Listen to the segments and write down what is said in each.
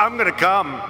I'm gonna come.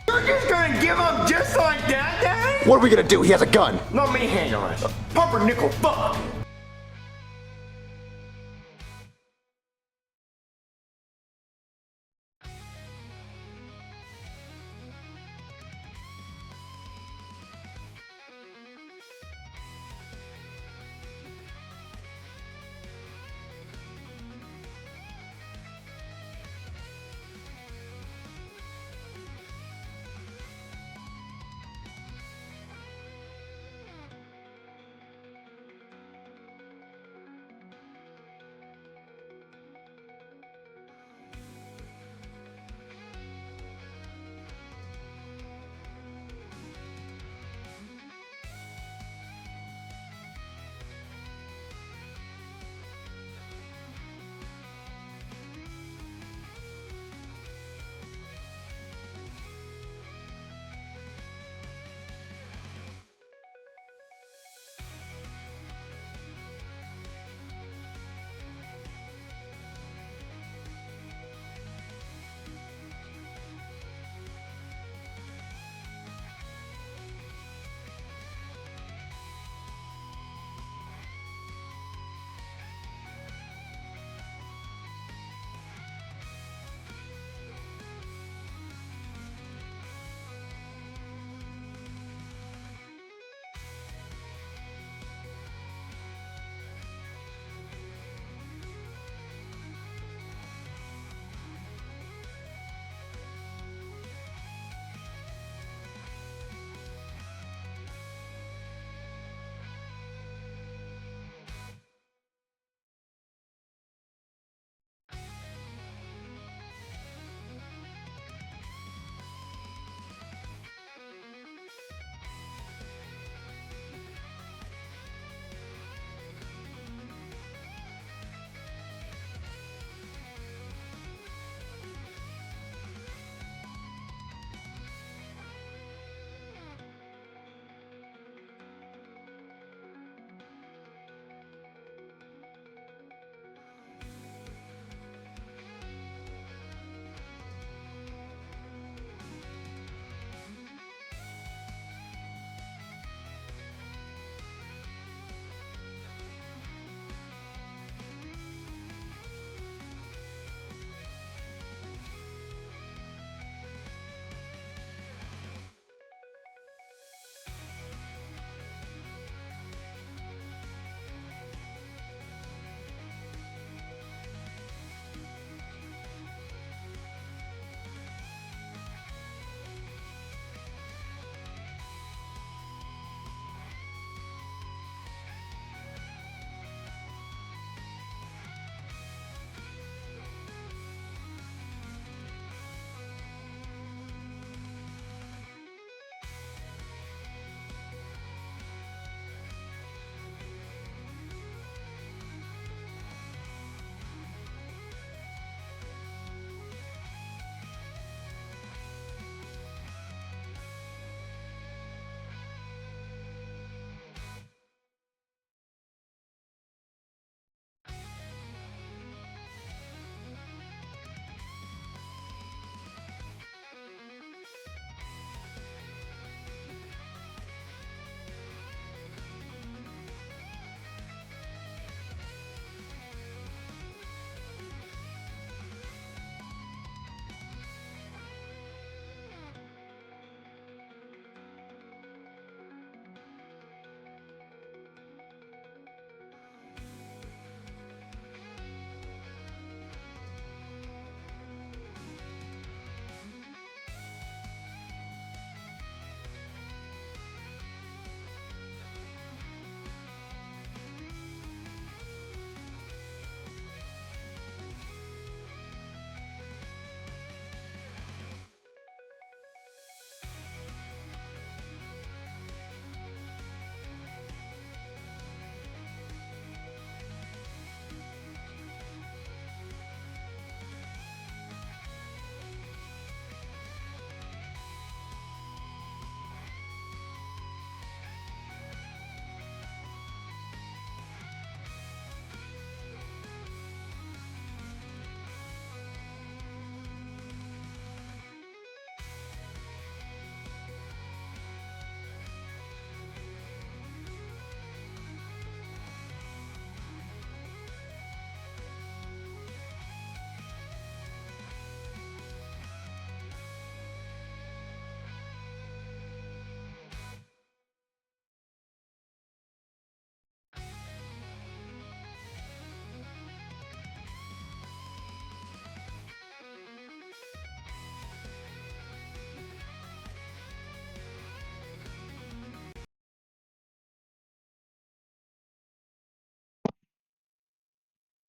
You're just gonna give up just like that, Daddy? What are we gonna do? He has a gun. Let me handle it. Pumpernickel fuck!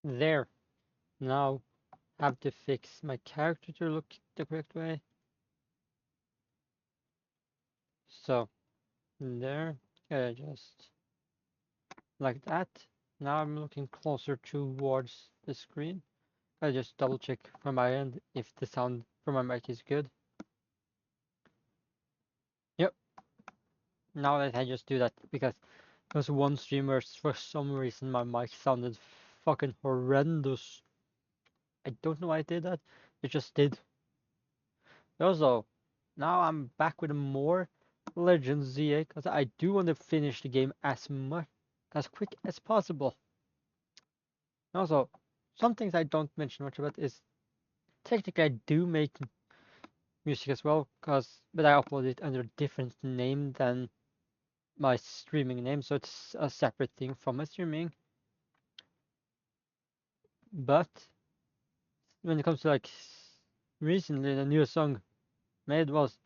There. Now have to fix my character to look the correct way. So there, just like that. Now I'm looking closer towards the screen. I just double check from my end if the sound from my mic is good. Yep. Now that I just do that because there was one stream where for some reason my mic sounded fucking horrendous. I don't know why I did that. It just did. Also, now I'm back with more Legends ZA because I do want to finish the game as quick as possible. Also, some things I don't mention much about is technically I do make music as well, but I upload it under a different name than my streaming name, so it's a separate thing from my streaming. But when it comes to like recently, the newest song made was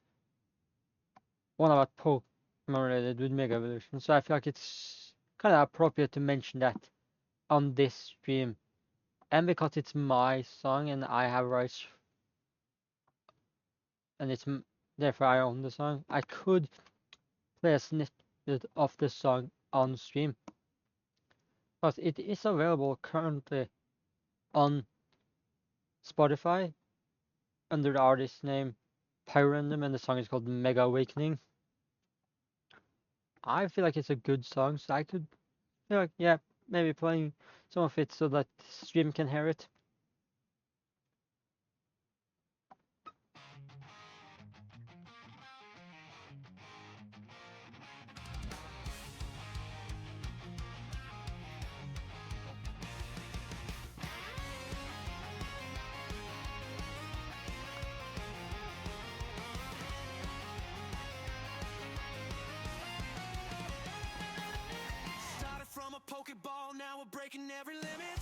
one about Pokemon related with Mega Evolution, so I feel like it's kind of appropriate to mention that on this stream, and because it's my song and I have rights, and therefore I own the song, I could play a snippet of the song on stream, but it is available currently on Spotify under the artist name Pyrandom, and the song is called Mega Awakening. I feel like it's a good song, so I could feel like, yeah, maybe playing some of it so that stream can hear it. Started from a Pokeball, now we're breaking every limit.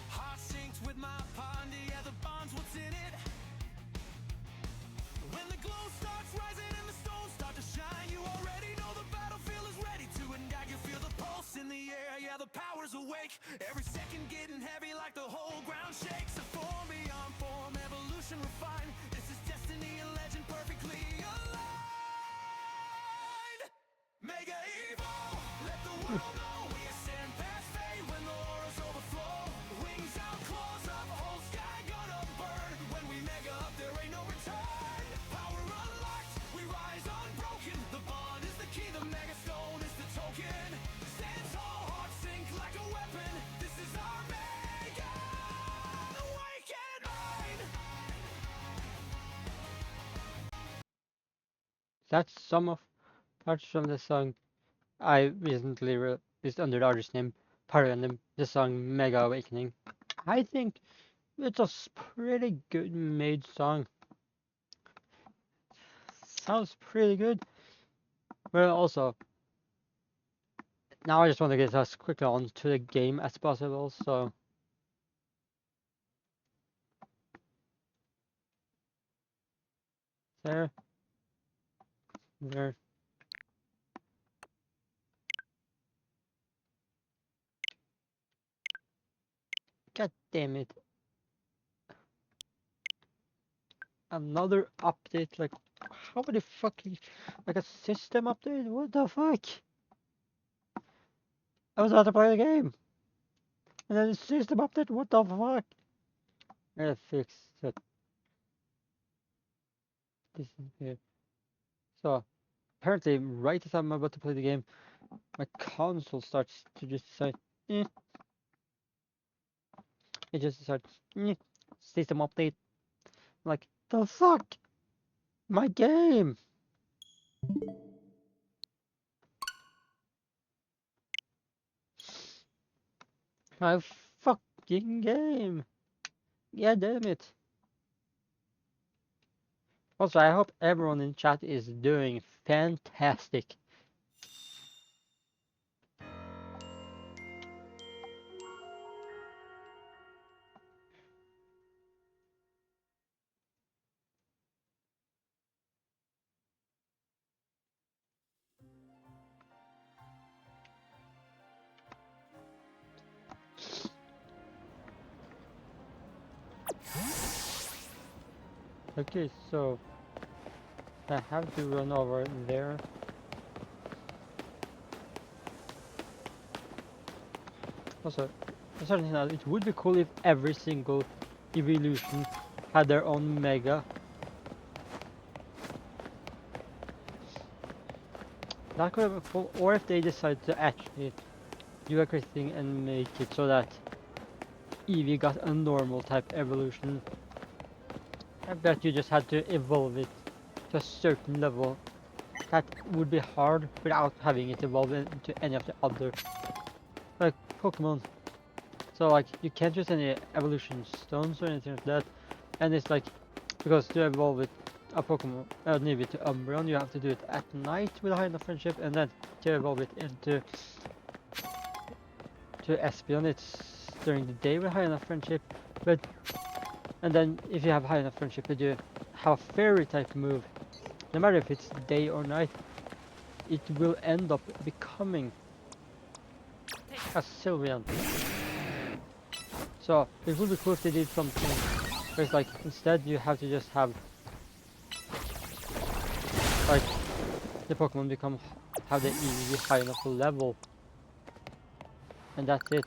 Heart sinks with my pond, yeah, the bond's what's in it. When the glow starts rising and the stones start to shine, you already know the battlefield is ready to endack. You feel the pulse in the air, yeah, the power's awake. Every second getting heavy like the whole ground shakes. A form beyond form, evolution refined. This is destiny and legend perfectly aligned. Mega evolve, let the world know we ascend past fate when the auras overflow. Wings out, claws up, whole sky gonna burn. When we mega up, there ain't no return. Power unlocked, we rise unbroken. The bond is the key, the mega stone is the token. Stand tall, heart sink like a weapon. This is our mega awakened mind. That's some of parts from the song I recently released under the artist name Pyrandom, the song Mega Awakening. I think it's a pretty good made song. Sounds pretty good. Well, also, now I just want to get as quickly on to the game as possible, so there. God damn it. Another update, like, how the fuck, like a system update? What the fuck? I was about to play the game. And then the system update, what the fuck? I gotta fix that. This is weird. So, apparently, right as I'm about to play the game, my console starts to just decide, eh. It just decides, eh. System update. I'm like, the fuck? My game! My fucking game! Yeah, damn it. Also, I hope everyone in chat is doing fantastic. Okay, so I have to run over there. Also, something else, it would be cool if every single evolution had their own mega. That could have been cool, or if they decide to actually do a crazy thing and make it so that Eevee got a normal type evolution. I bet you just had to evolve it to a certain level. That would be hard without having it evolve into any of the other like Pokemon. So like you can't use any evolution stones or anything like that. And it's like because to evolve it a Pokemon Eevee to Umbreon you have to do it at night with a high enough friendship, and then to evolve it into Espeon it's during the day with high enough friendship. But and then if you have high enough friendship and you have a fairy type move, no matter if it's day or night, it will end up becoming a Sylveon. So it would be cool if they did something where it's like instead you have to just have like the Pokemon have the Eevee high enough level, and that's it.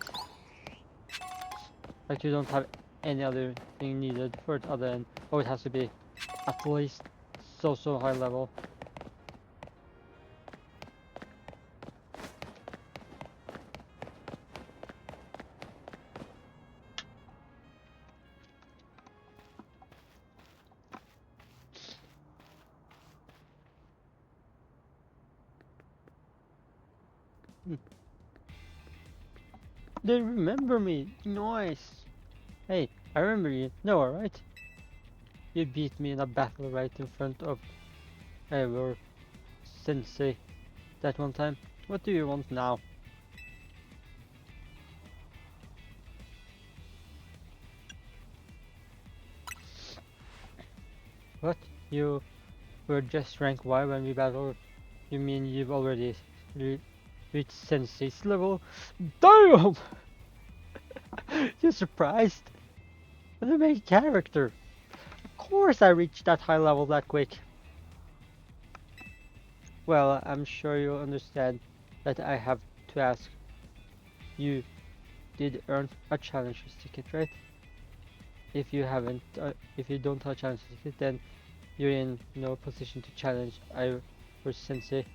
Like you don't have any other thing needed for it other than it has to be at least so high level. They remember me. Nice. Hey, I remember you. Noah, right? You beat me in a battle right in front of our sensei that one time. What do you want now? What? You were just rank Y when we battled? You mean you've already reached sensei's level? Damn! You surprised? I'm the main character. Of course I reached that high level that quick. Well, I'm sure you'll understand that I have to ask. You did earn a challenger's ticket, right? If you don't have a challenger's ticket, then you're in no position to challenge our sensei.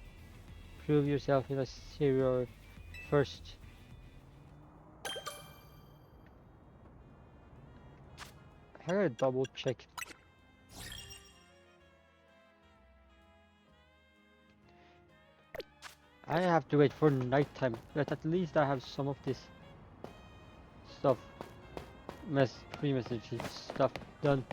Prove yourself in a serious first. I gotta double check. I have to wait for nighttime, but at least I have some of this stuff, pre-message stuff done.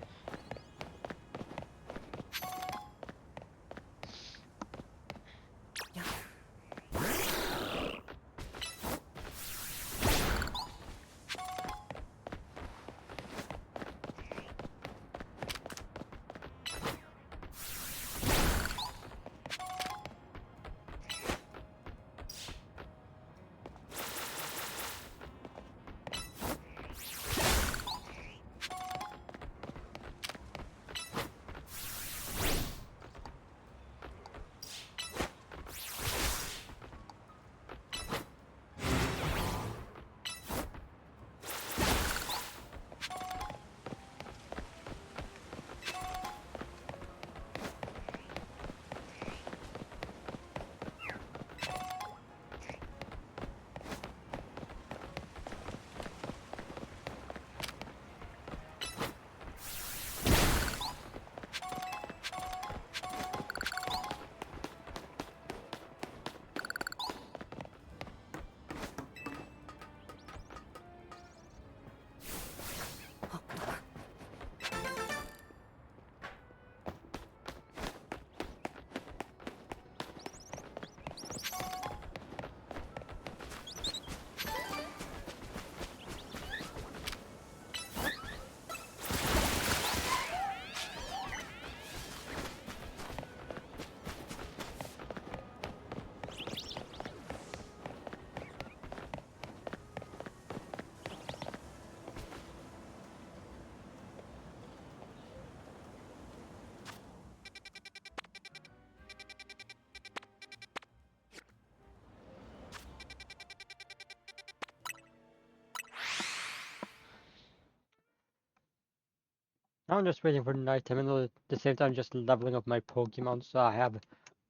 Now I'm just waiting for nighttime and at the same time just leveling up my Pokemon so I have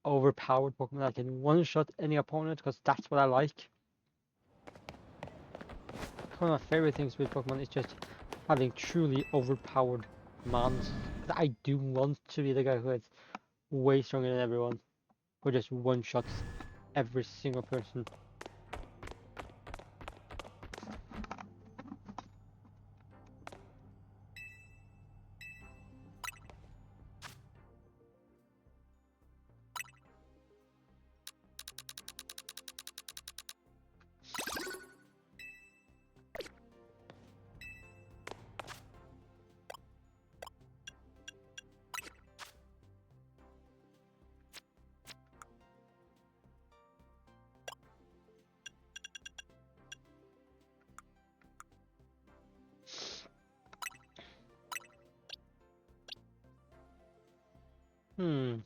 overpowered Pokemon that can one-shot any opponent because that's what I like. One of my favorite things with Pokemon is just having truly overpowered mons. 'Cause I do want to be the guy who is way stronger than everyone, who just one-shots every single person. Hmm.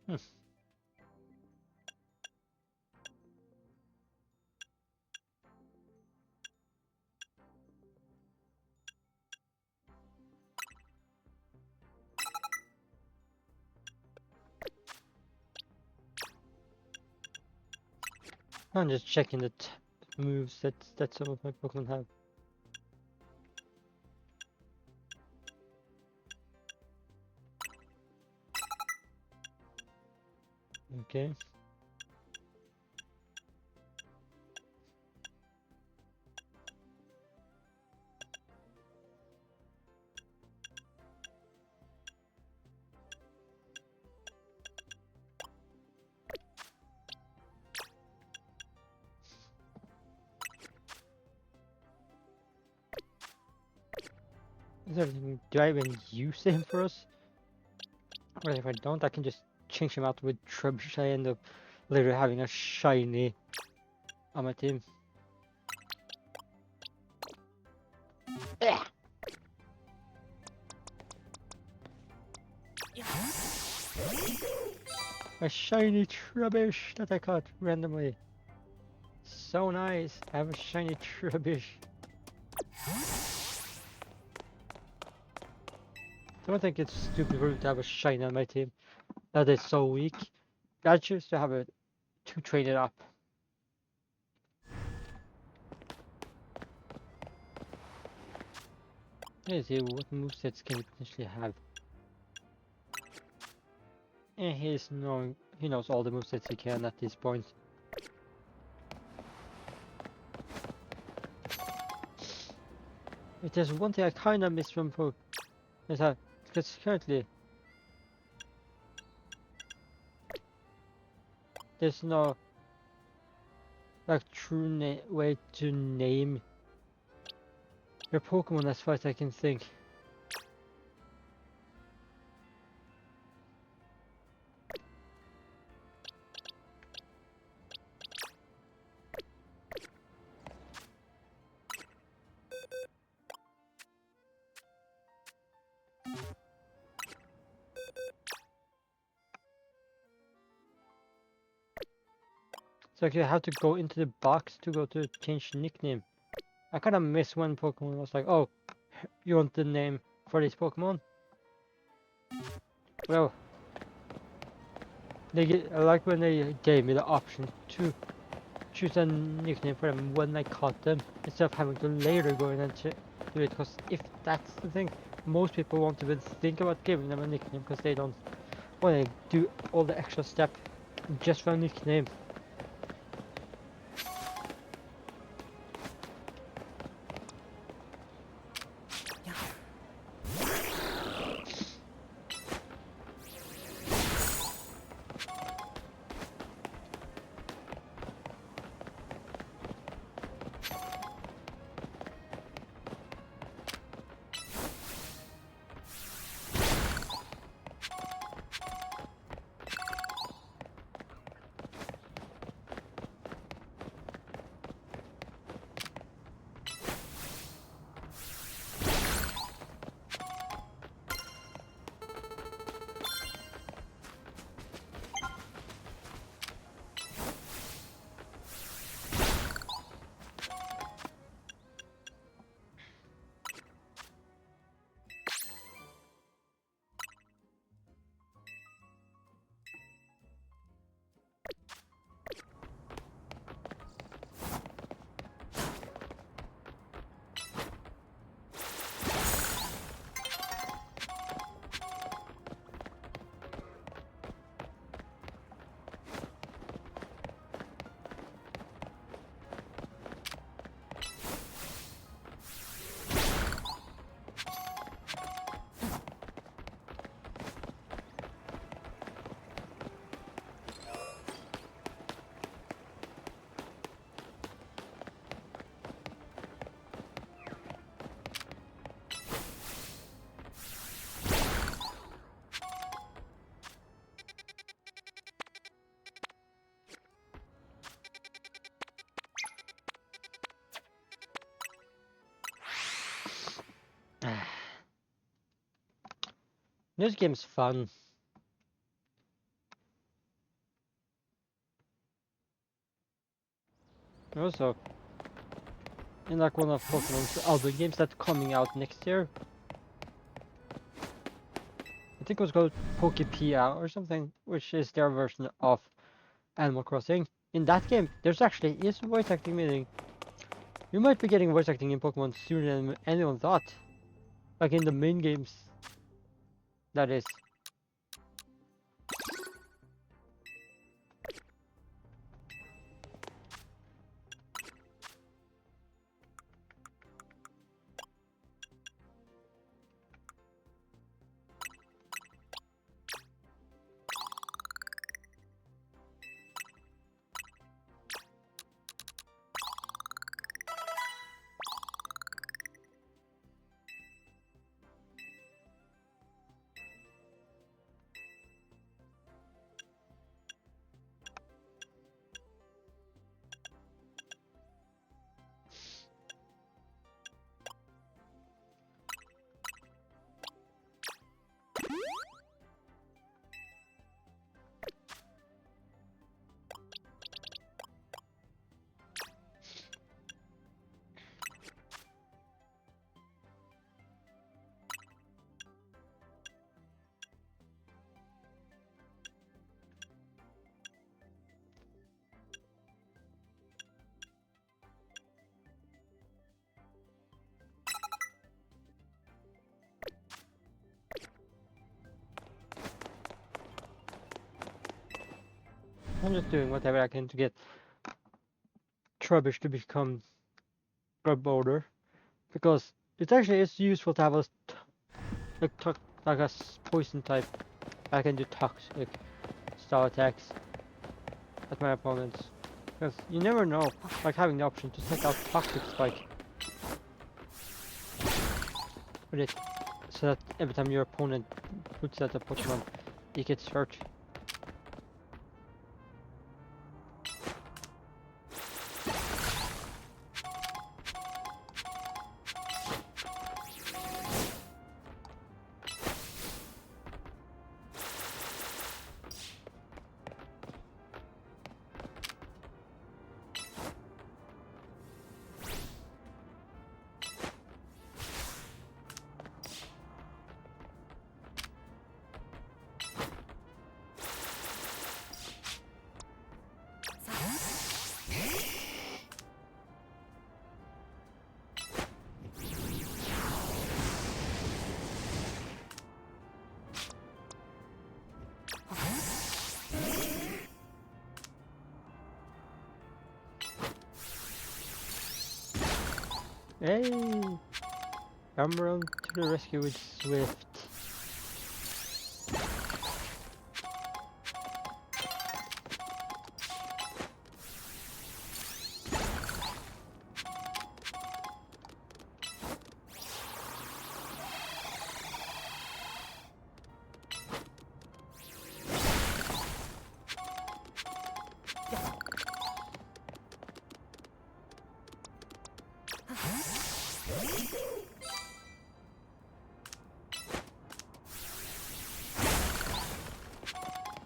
Hmm. I'm just checking the moves that some of my Pokemon have. Okay. Is there anything, do I even use him for us? Or if I don't, I can just change him out with Trubbish. I end up literally having a shiny on my team. Ugh. A shiny Trubbish that I caught randomly. So nice. I have a shiny Trubbish. Don't think it's stupid for me to have a shiny on my team. That is so weak. I choose to have it to train it up. Let's see what movesets can you potentially have. And he knows all the moves that he can at this point. If there's one thing I kind of miss from Poke, is that because currently there's no like true way to name your Pokemon as far as I can think. So you have to go into the box to go to change nickname. I kind of miss when Pokemon was like, oh, you want the name for this Pokemon? Well, I like when they gave me the option to choose a nickname for them when I caught them, instead of having to later go in and do it. Because if that's the thing, most people won't even think about giving them a nickname because they don't want to do all the extra step just for a nickname. This game's fun. Also, in like one of Pokemon's other games that's coming out next year, I think it was called Pokepia or something, which is their version of Animal Crossing. In that game, there's actually is voice acting, meaning you might be getting voice acting in Pokemon sooner than anyone thought. Like in the main games, that is. I'm just doing whatever I can to get Trubbish to become a boulder, because it actually is useful to have a like a poison type. I can do toxic style attacks at my opponents, because you never know. Like having the option to set out toxic spike with it, so that every time your opponent puts out a Pokemon, it gets hurt. Hey! Emerald to the rescue with Swift.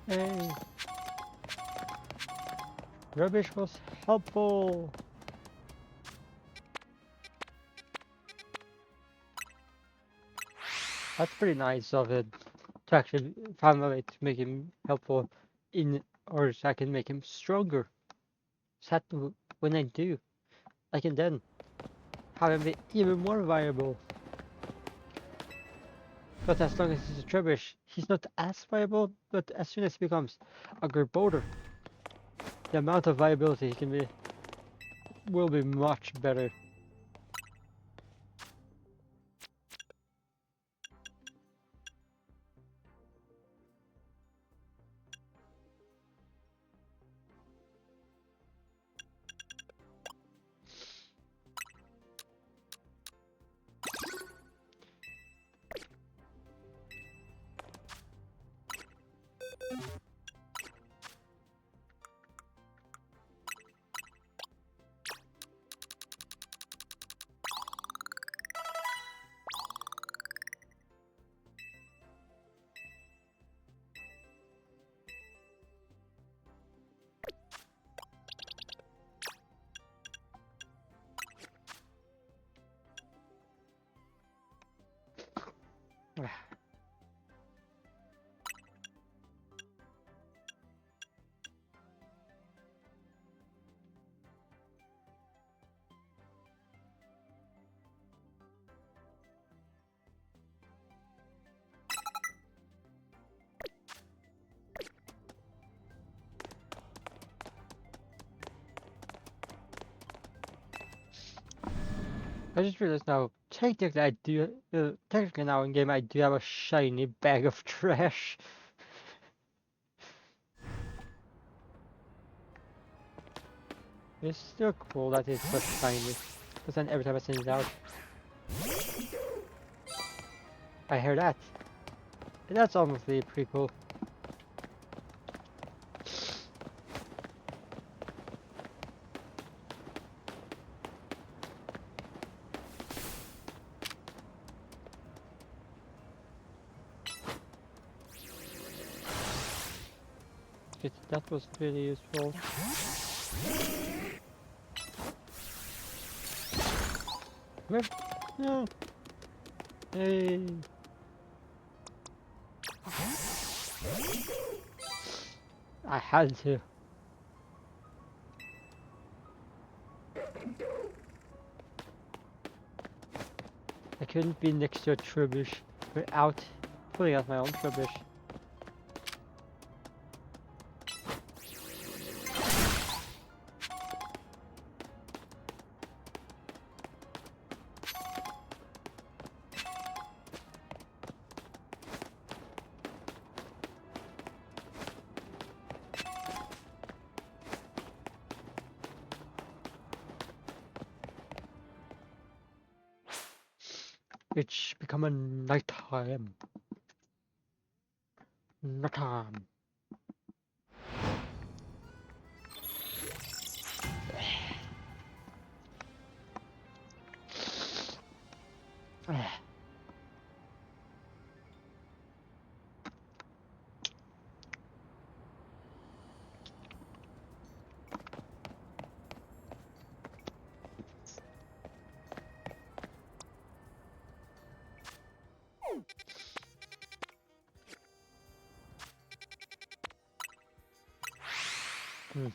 Hey! Rubbish was helpful! That's pretty nice of it, to actually find a way to make him helpful or so I can make him stronger. So that when I do, I can then have him be even more viable. But as long as he's a Trubbish, he's not as viable, but as soon as he becomes a Gerboder, the amount of viability he can be will be much better. I just realized now, technically now in game I do have a shiny bag of trash. It's still cool that it's so shiny, but then every time I send it out, I hear that. And that's honestly pretty cool. That was really useful. Where? No. Hey. I had to. I couldn't be next to a Trubbish without pulling out my own Trubbish. It's becoming nighttime. Nighttime. Hmm.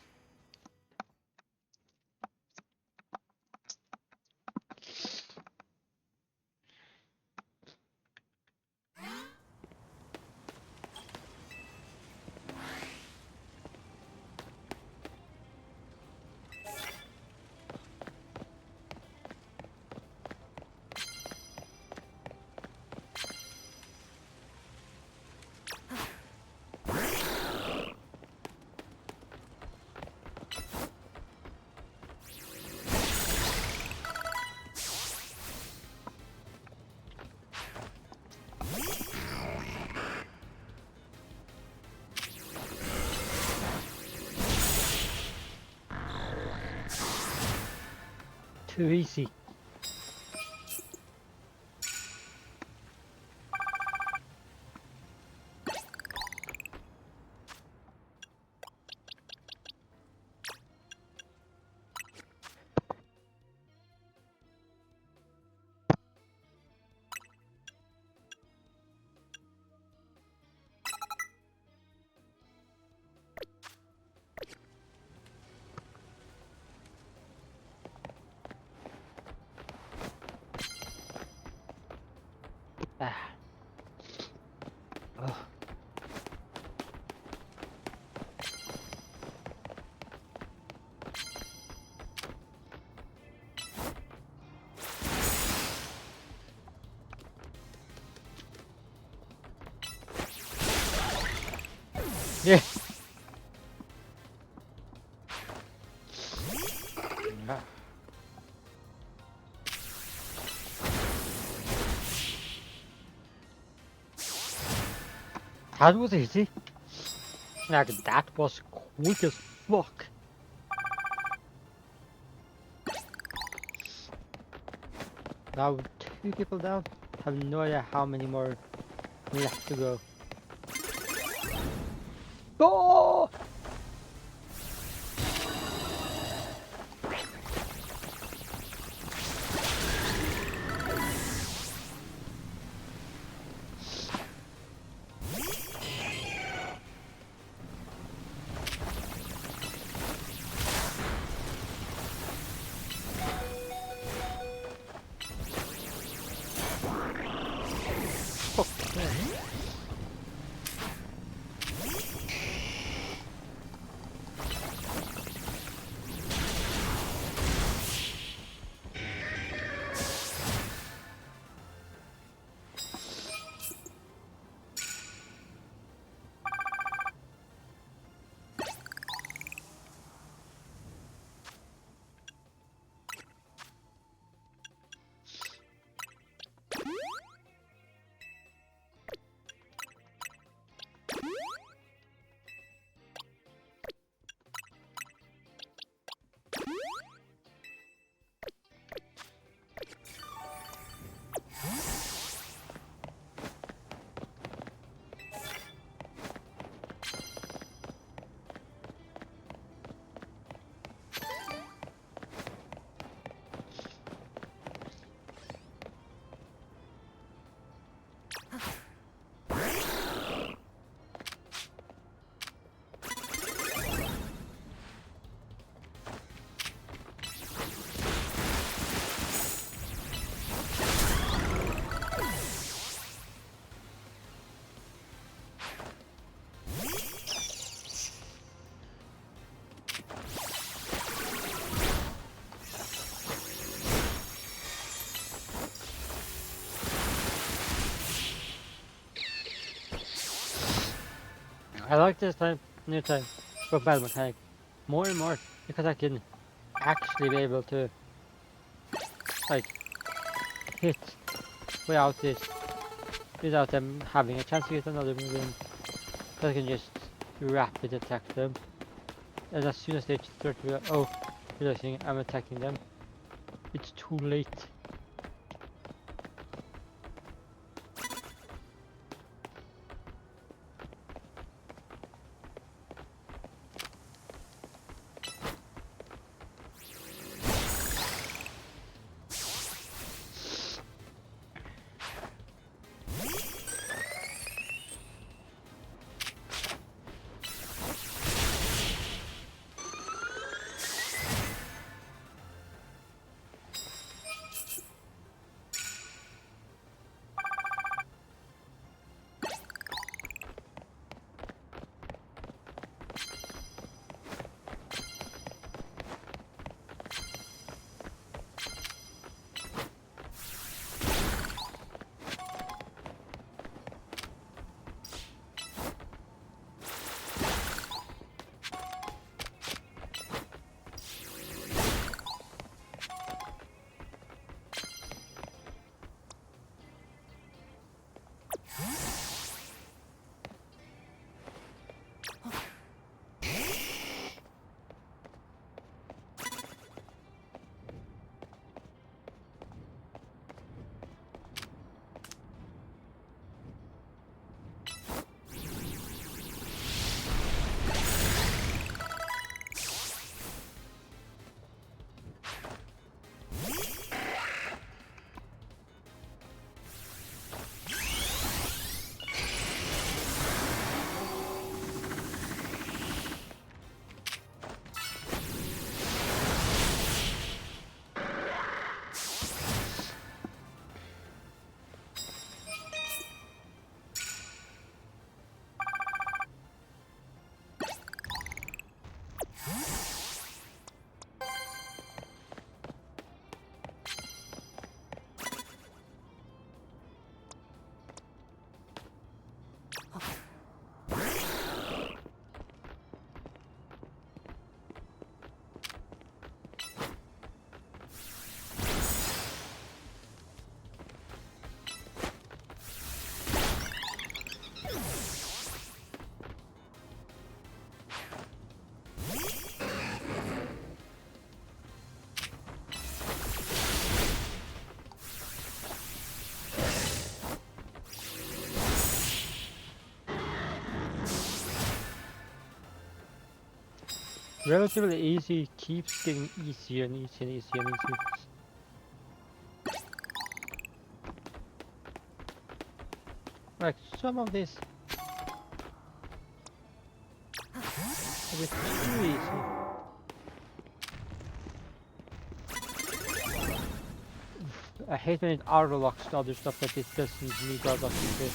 Too easy. Ah. Oh. Yeah. Yeah. That was easy. Like that was quick as fuck. Now 2 people down. Have no idea how many more left to go. Oh! Fuck. Yeah. I like this new type of battle mechanic more and more because I can actually be able to like hit without this, without them having a chance to get another move in. So I can just rapid attack them. And as soon as they start realizing I'm attacking them, it's too late. Relatively easy, keeps getting easier and easier and easier and easier. Like some of this a bit too easy. I hate when it auto-locks to other stuff that it doesn't need auto-locking to.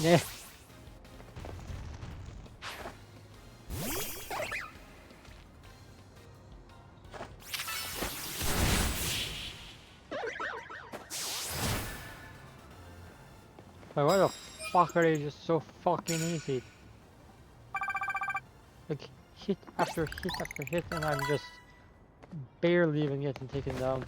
Yeah. But why the fuck are they just so fucking easy? Like hit after hit after hit, and I'm just barely even getting taken down.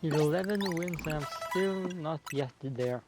You're 11 wins and I'm still not yet there.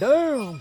Damn!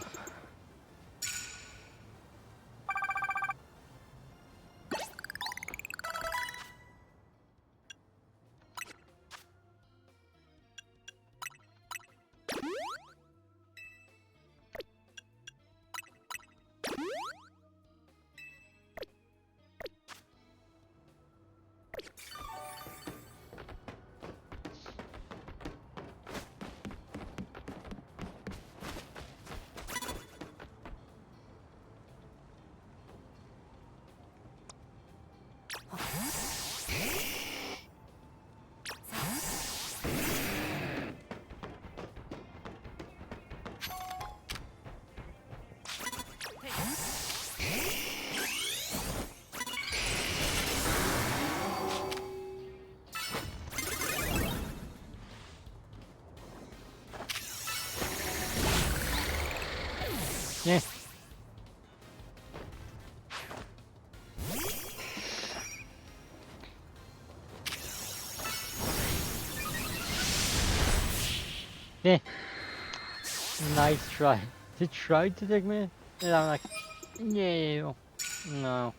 Yeah. Yeah. Nice try. He tried to take me, and I'm like, no, no.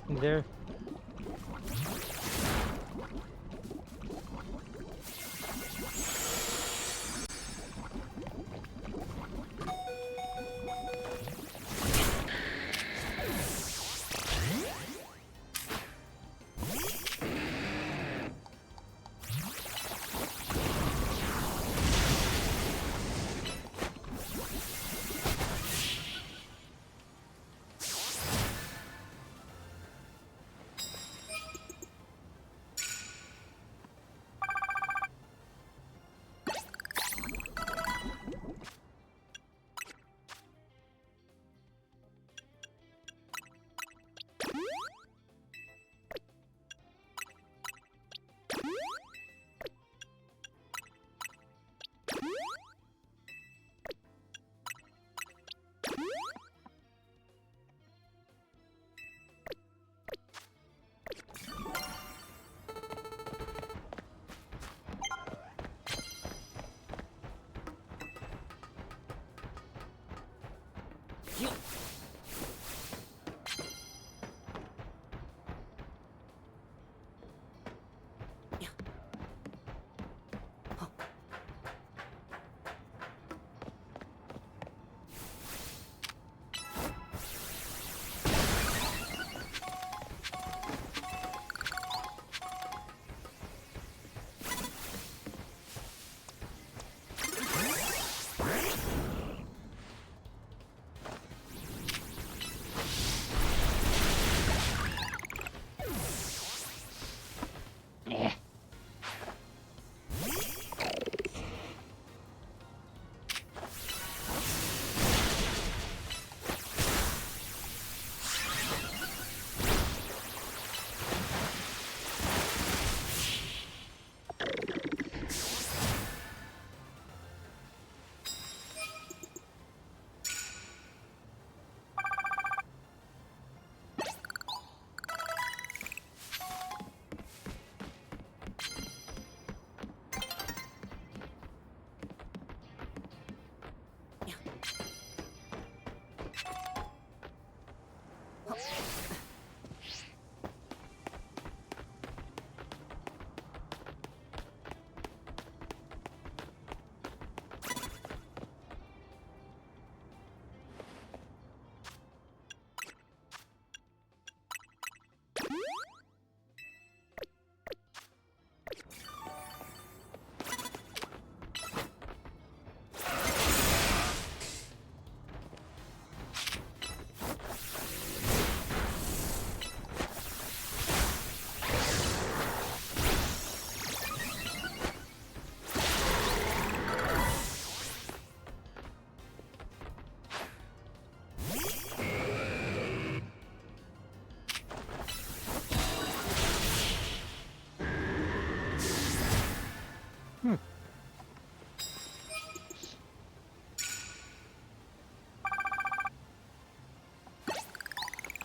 There.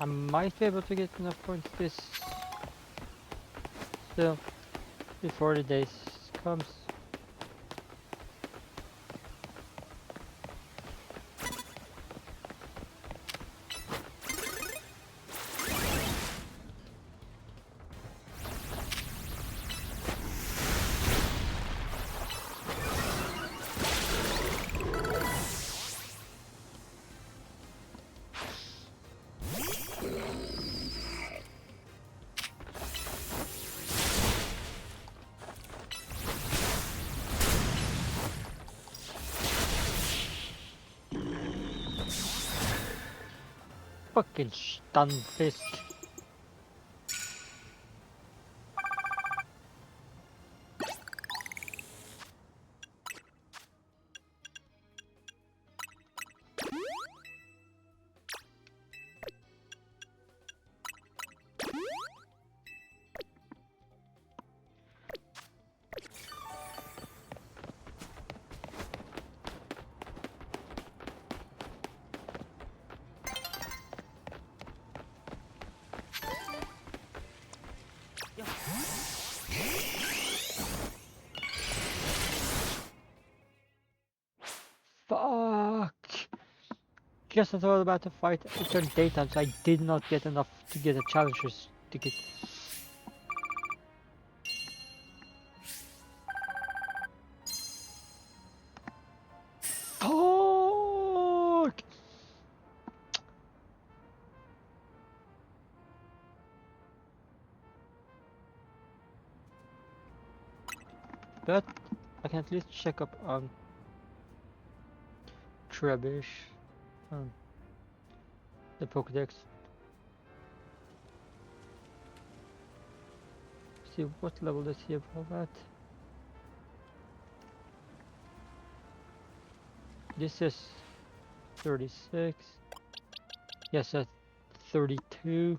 I might be able to get enough points this still before the days comes. Fucking Stunfisk. Fuck! Just as I was about to fight, it turned daytime, so I did not get enough to get a challenger's ticket. Fuck! But I can at least check up on Trebuch, the Pokédex. See what level is he above at. This is 36. Yes, at 32.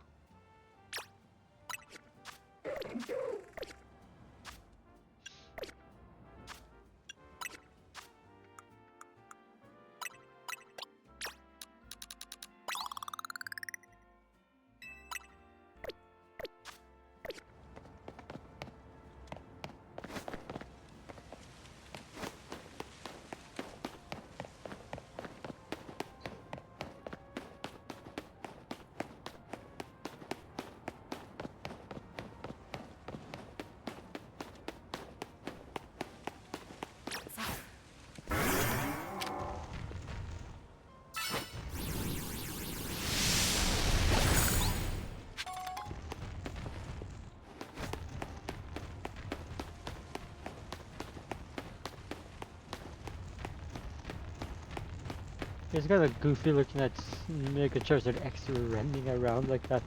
He's got a goofy looking at Mega Charizard X running around like that.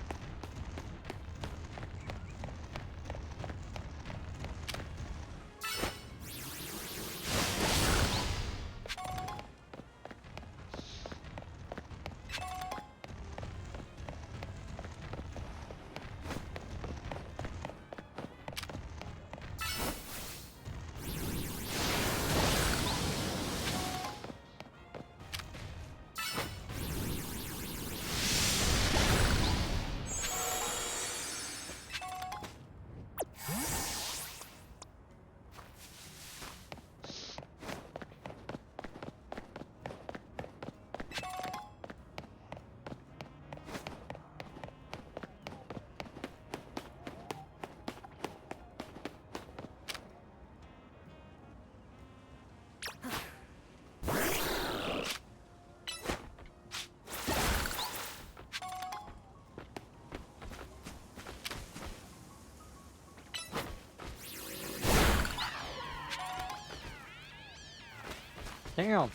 Damn.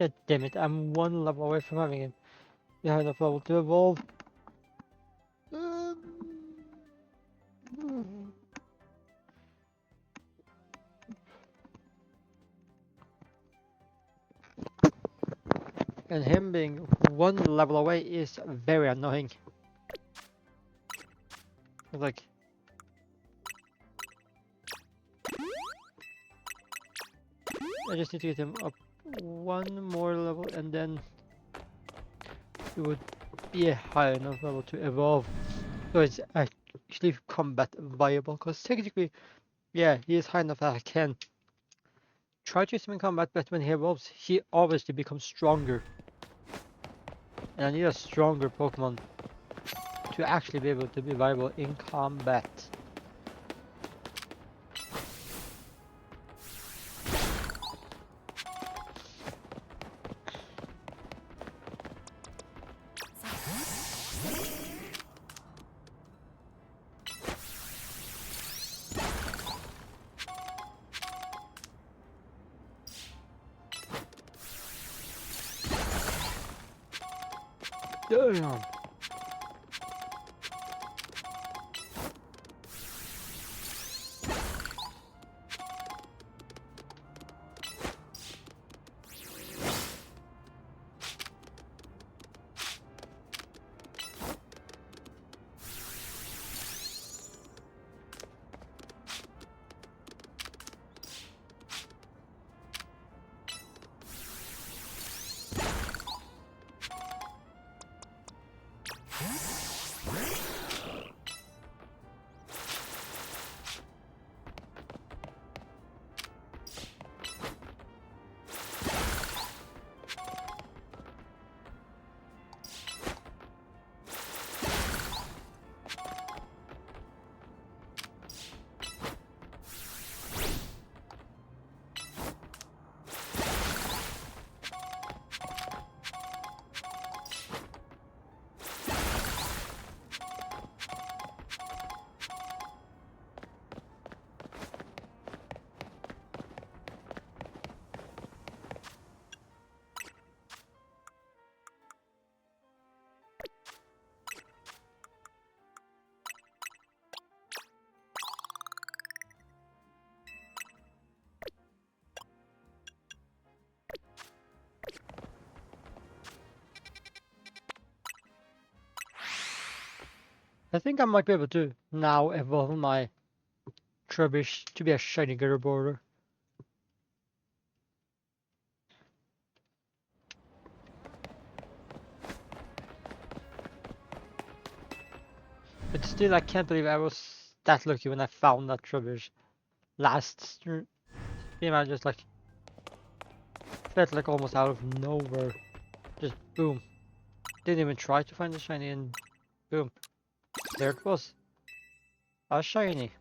God damn it, I'm one level away from having him. You have enough level to evolve. And him being one level away is very annoying. It's like, I just need to get him up one more level and then it would be a high enough level to evolve. So it's actually combat viable, because technically, yeah, he is high enough that I can try to use him in combat, but when he evolves, he obviously becomes stronger. And I need a stronger Pokemon to actually be able to be viable in combat. Damn. I think I might be able to now evolve my Trubbish to be a shiny Garaborder. But still, I can't believe I was that lucky when I found that Trubbish last stream. I just like felt like almost out of nowhere. Just boom. Didn't even try to find the shiny and boom. There it was. A shiny.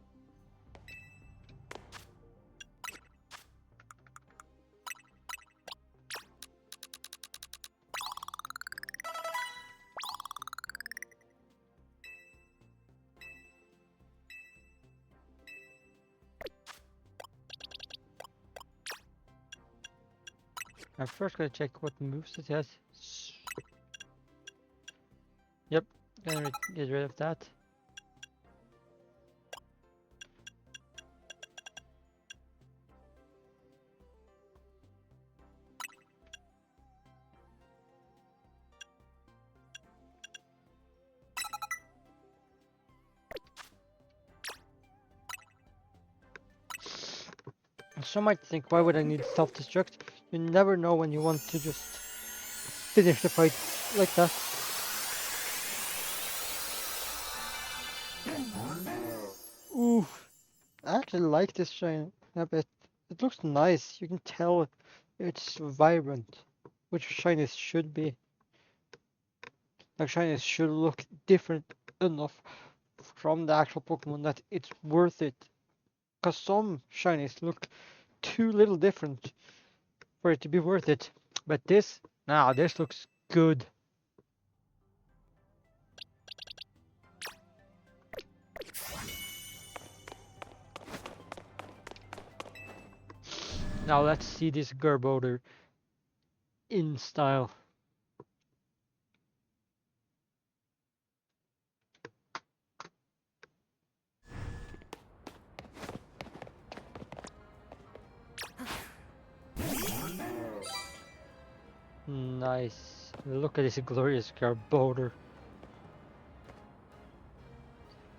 I'm first gonna check what moves it has. Yep, gonna get rid of that. Some might think, why would I need self-destruct? You never know when you want to just finish the fight like that. Ooh, I actually like this shine a bit. It looks nice. You can tell it's vibrant, which shinies should be. Like shinies should look different enough from the actual Pokemon that it's worth it. Cause some shinies look too little different for it to be worth it. But this, nah, this looks good. Now let's see this Garbodor. in style. Nice. Look at this glorious Garbodor.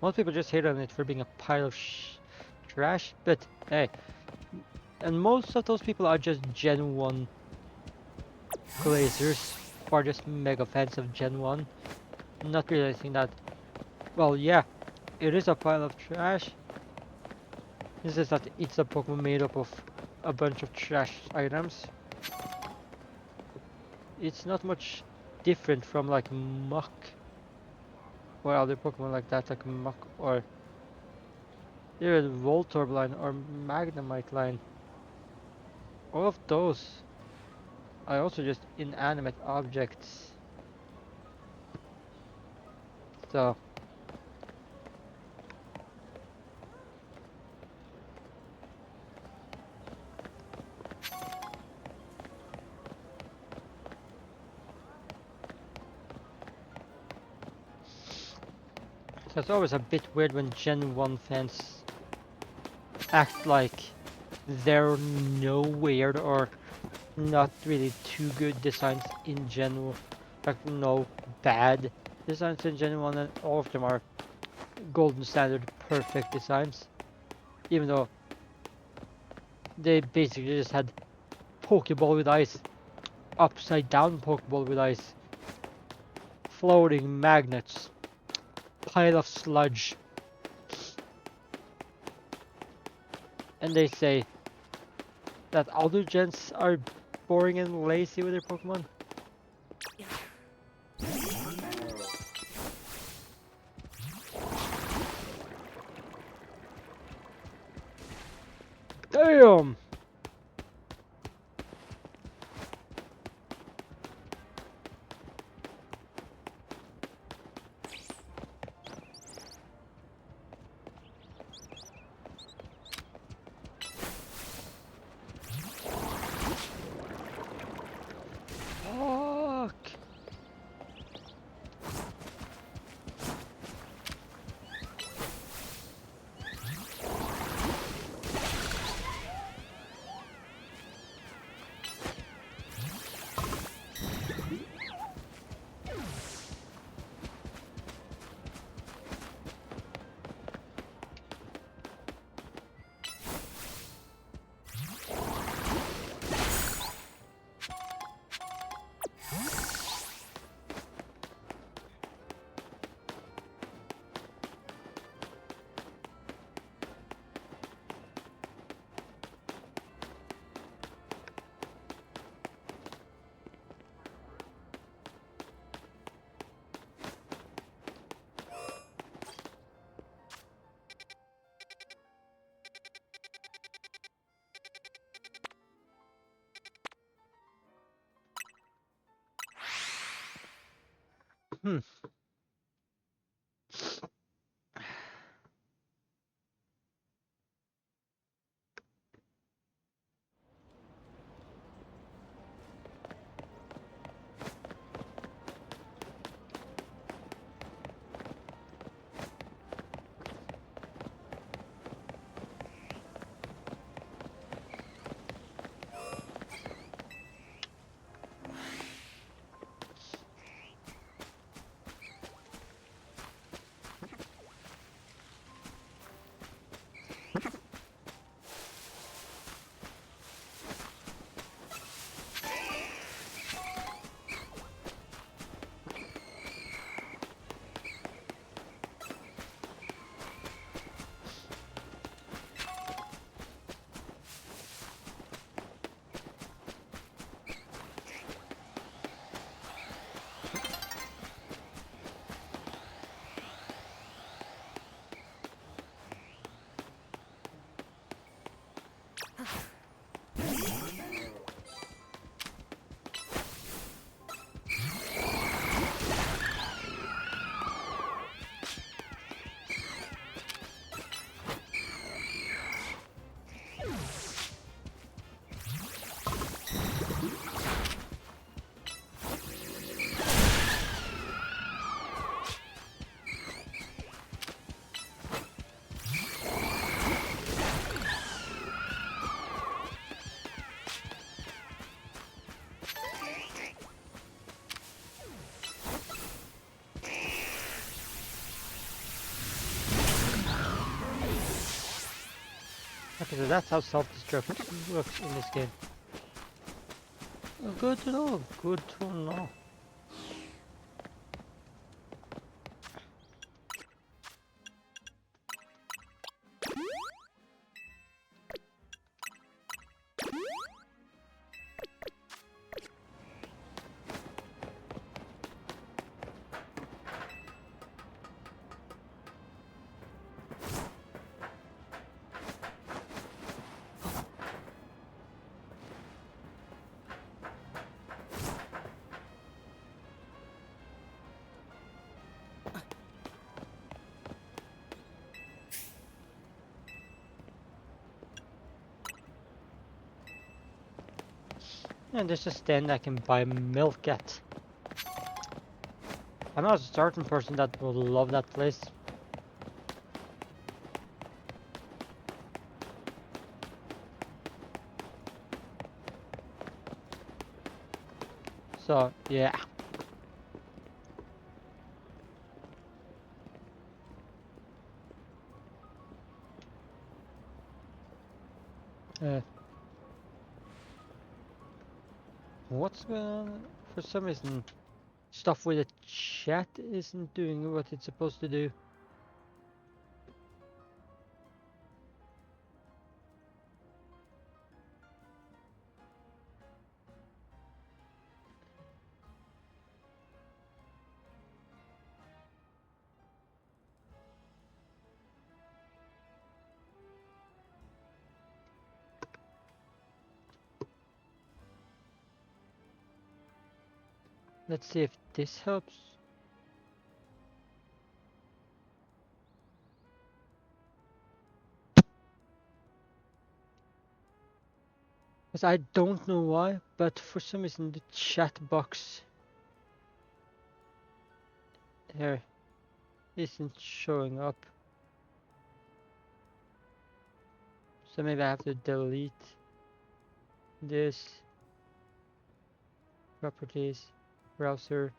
Most people just hate on it for being a pile of trash, but hey. And most of those people are just Gen 1 glazers, or just mega fans of Gen 1. Not realizing that, well, yeah, it is a pile of trash. It's just that it's a Pokemon made up of a bunch of trash items. It's not much different from like Muck or other Pokemon like that, like Muck or even Voltorb line or Magnemite line. All of those are also just inanimate objects. So it's always a bit weird when Gen 1 fans act like they're no weird or not really too good designs in general. Like no bad designs in Gen 1, and all of them are golden standard perfect designs. Even though they basically just had Pokeball with ice, upside down Pokeball with ice, floating magnets, pile of sludge. And they say that other gens are boring and lazy with their Pokemon. Damn! Fuck! Okay, so that's how self-destruct works in this game. Good to know. Good to know. And there's a stand I can buy milk at. I'm not a certain person that will love that place. So, yeah. Uh, what's going on? For some reason, stuff with the chat isn't doing what it's supposed to do. Let's see if this helps. Because I don't know why, but for some reason the chat box here isn't showing up. So maybe I have to delete this. Properties, browser.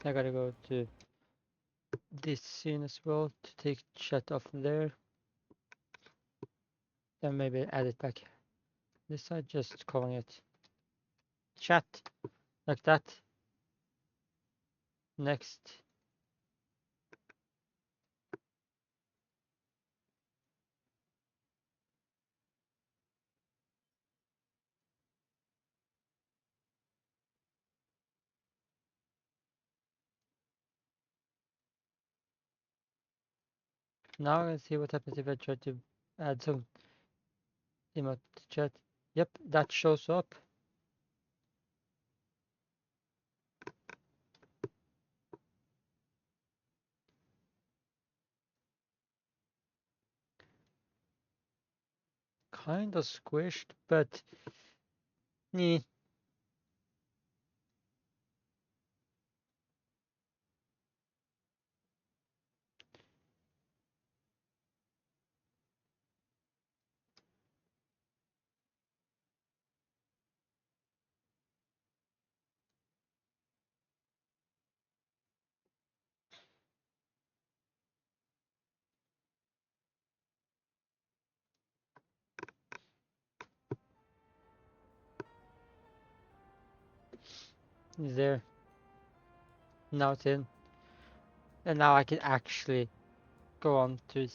I gotta go to this scene as well to take chat off there. Then maybe add it back. This side, just calling it chat, like that. Next. Now let's see what happens if I try to add some emote to chat. Yep, that shows up. Kinda squished, but nee. Is there. Now it's in. And now I can actually go on to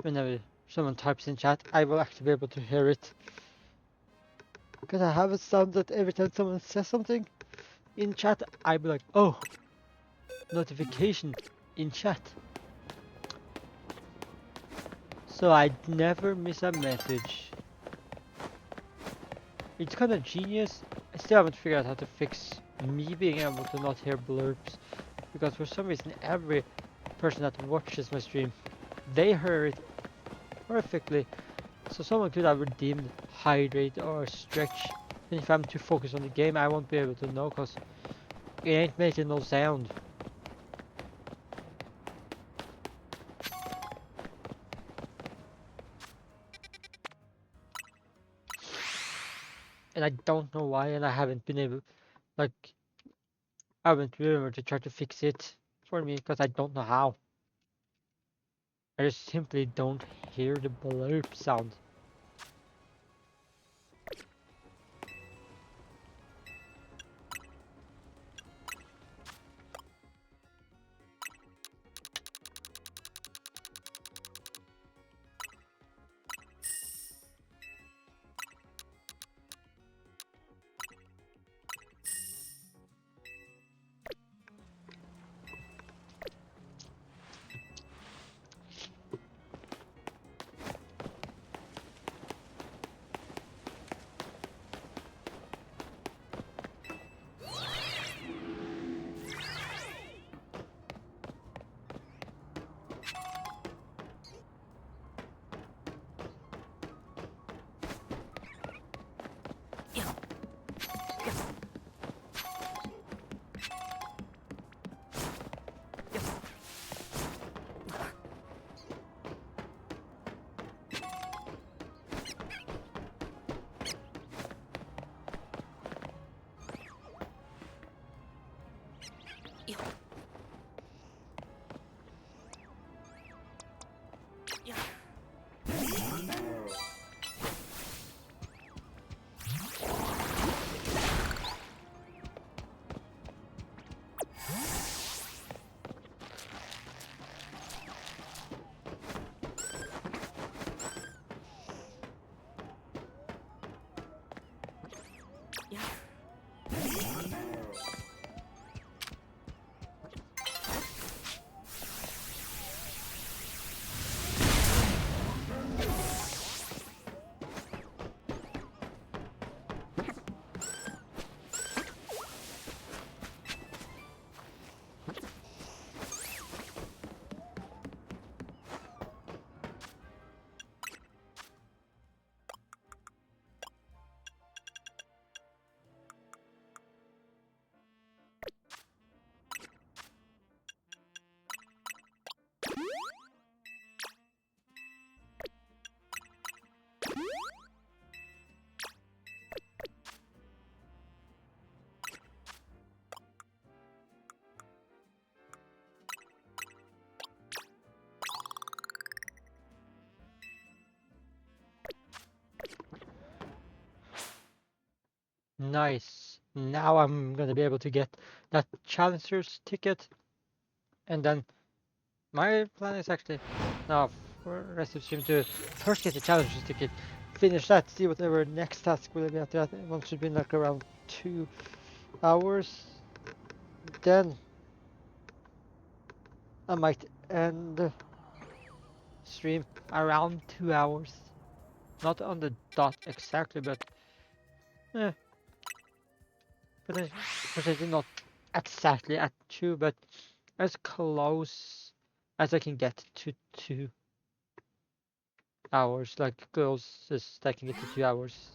whenever someone types in chat, I will actually be able to hear it. Because I have a sound that every time someone says something in chat, I'll be like, oh, notification in chat. So I never miss a message. It's kind of genius. I still haven't figured out how to fix me being able to not hear blurbs. Because for some reason, every person that watches my stream, they hear it perfectly. So someone could have redeemed hydrate or stretch. And if I'm too focused on the game, I won't be able to know because it ain't making no sound. And I don't know why, and I haven't been able, like, I went to River to try to fix it for me because I don't know how. I just simply don't hear the blurp sound. Nice. Now I'm gonna be able to get that challenger's ticket, and then my plan is actually now for the rest of the stream to first get the challenger's ticket, finish that, see whatever next task will be after that. One should be like around 2 hours. Then I might end the stream around 2 hours. Not on the dot exactly, but eh, potentially not exactly at 2, but as close as I can get to 2 hours, like closest I can get to 2 hours.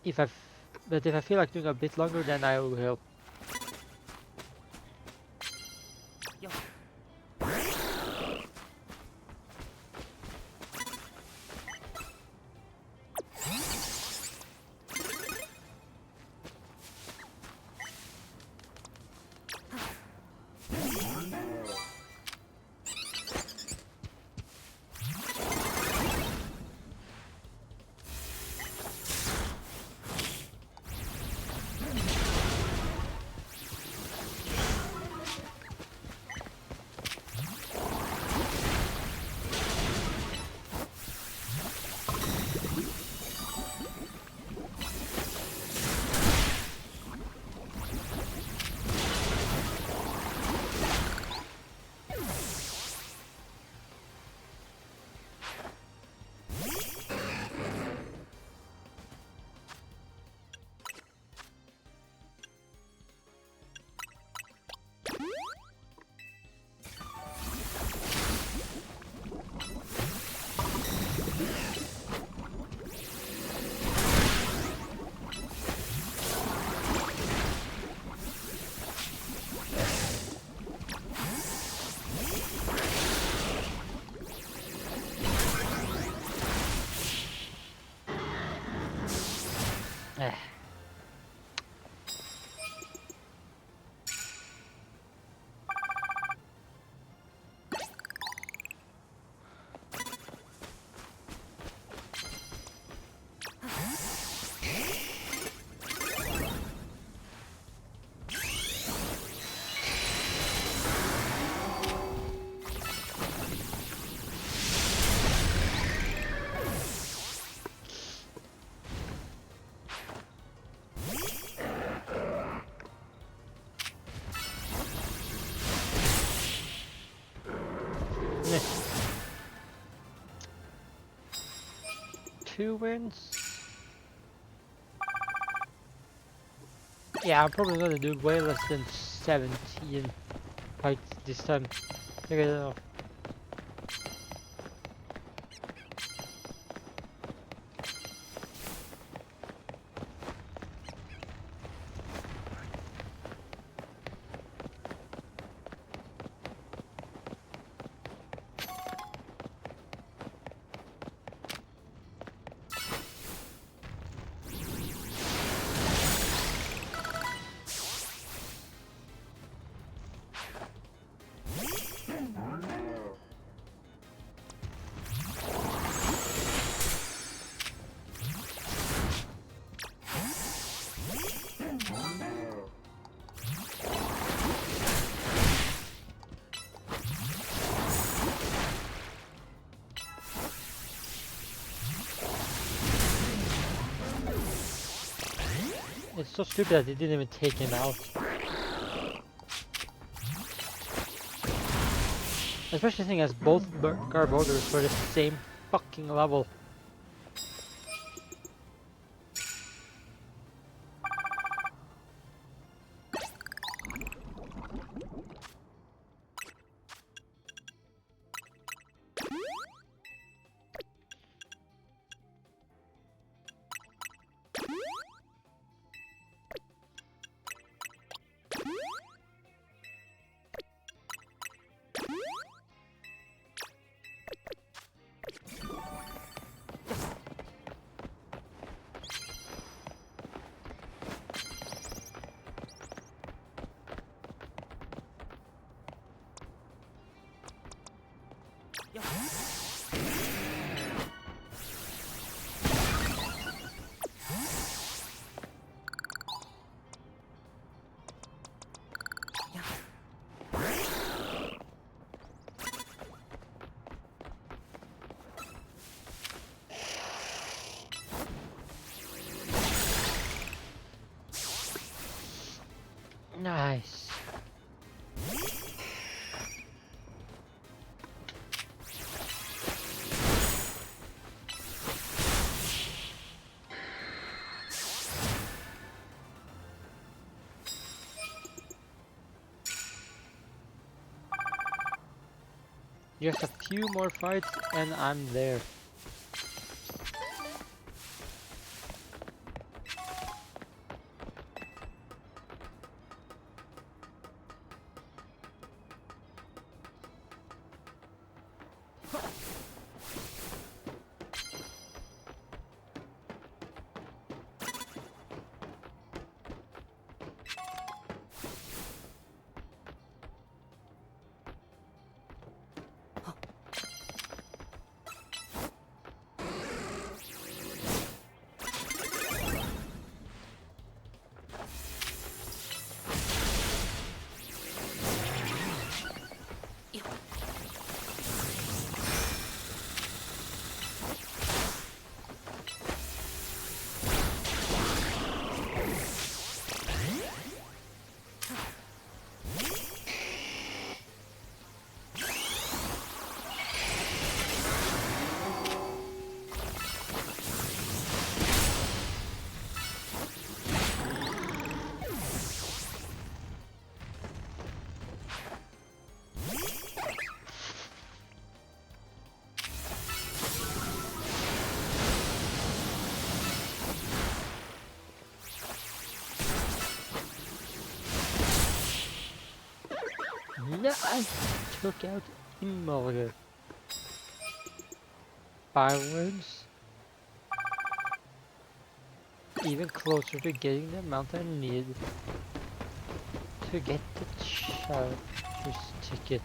If but if I feel like doing a bit longer, then I will. 2 wins. Yeah, I'm probably gonna do way less than 17 fights this time. Look at that. It's so stupid that they didn't even take him out. Especially seeing as both Garbodors were the same fucking level. Nice. Just a few more fights and I'm there. No, I took out Emolga. 5 wins. Even closer to getting the amount I need to get the Chargers ticket.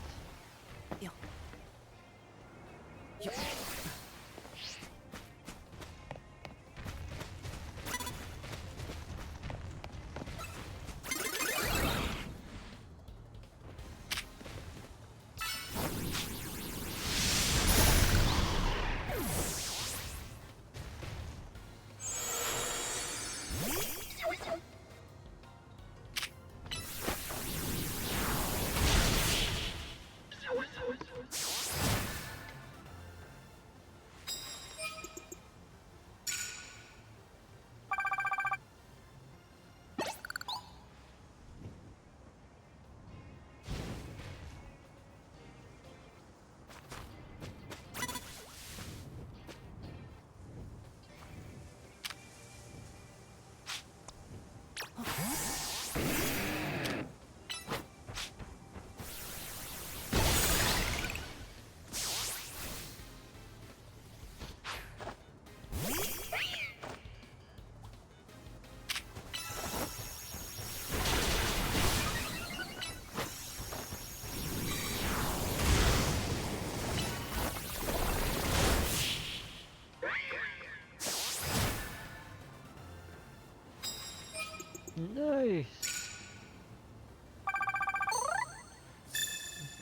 Nice.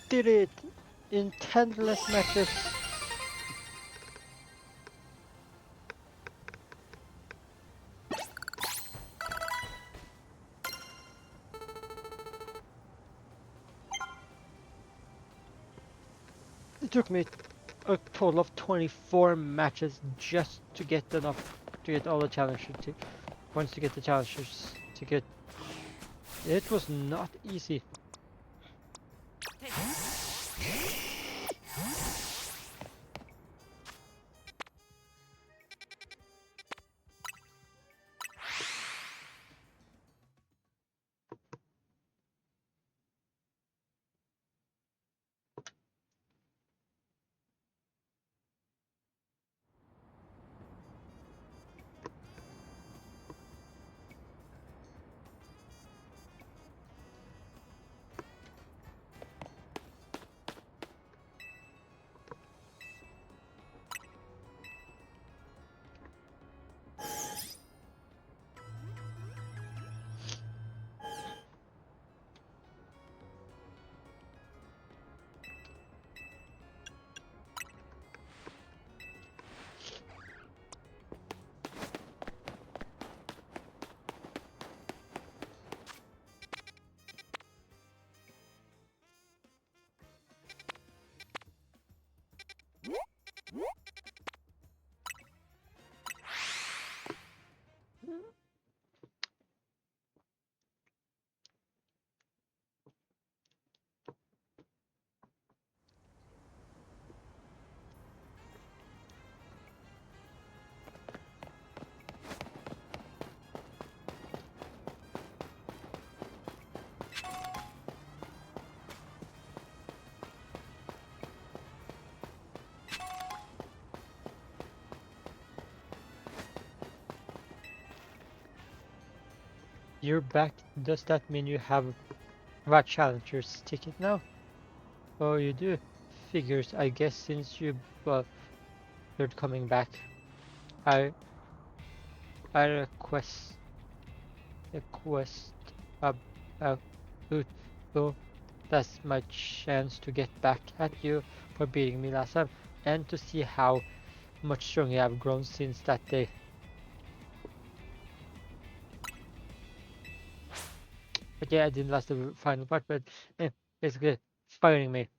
Did it in 10 less matches. It took me a total of 24 matches just to get enough to get all the challenges to once to get the challenges to get it was not easy. You're back. Does that mean you have that challenger's ticket now? Oh, you do. Figures, I guess, since you're coming back. I I request a a so that's my chance to get back at you for beating me last time and to see how much stronger you have grown since that day. But yeah, I didn't last the final part, but basically firing me.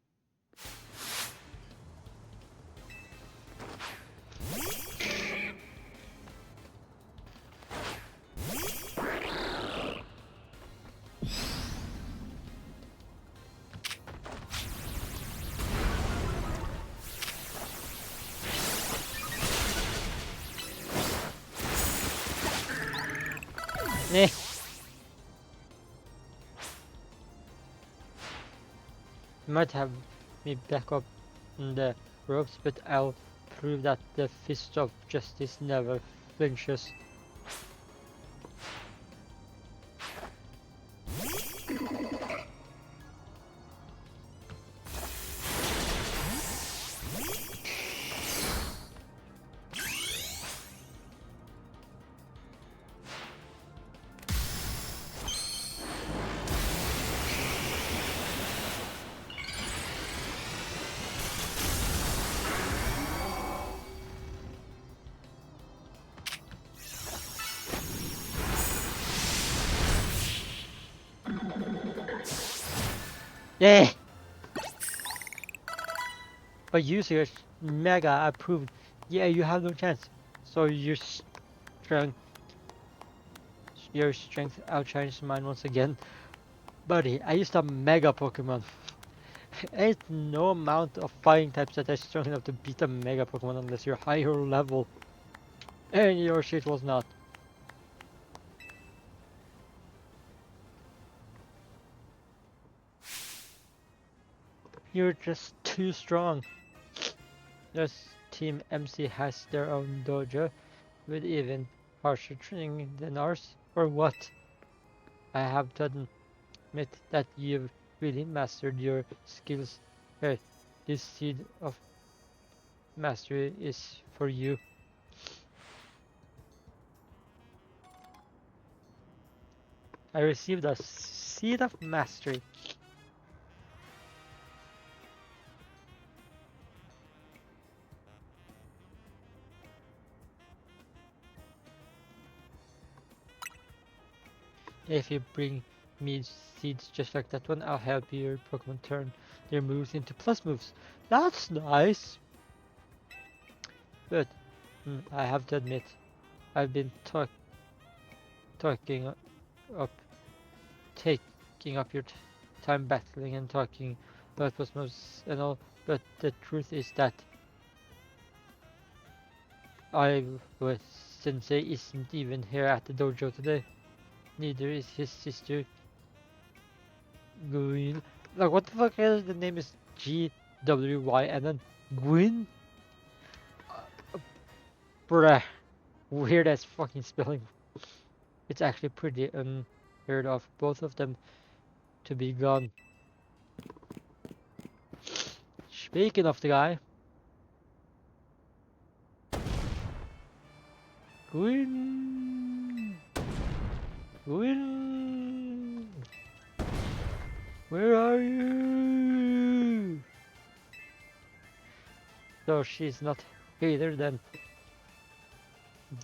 Eh. Might have me back up in the ropes, but I'll prove that the fist of justice never flinches. Yeah! But using your mega approved, yeah, you have no chance. So strength, your strength outshines mine once again. Buddy, I used a mega Pokemon. Ain't no amount of fighting types that are strong enough to beat a mega Pokemon unless you're higher level. And your shit was not. You're just too strong. This Team MC has their own dojo with even harsher training than ours. Or what? I have to admit that you've really mastered your skills. Hey, this seed of mastery is for you. I received a Seed of Mastery. If you bring me seeds just like that one, I'll help your Pokemon turn their moves into plus moves. That's nice! But, I have to admit, I've been talking up, taking up your time battling and talking about plus moves and all, but the truth is that I was Sensei isn't even here at the dojo today. Neither is his sister Gwyn. Like, what the fuck is the name is GWY and then Gwyn? Bruh. Weird as fucking spelling. It's actually pretty unheard of both of them to be gone. Speaking of the guy, Gwyn. Gwyn. Where are you? So she's not here then.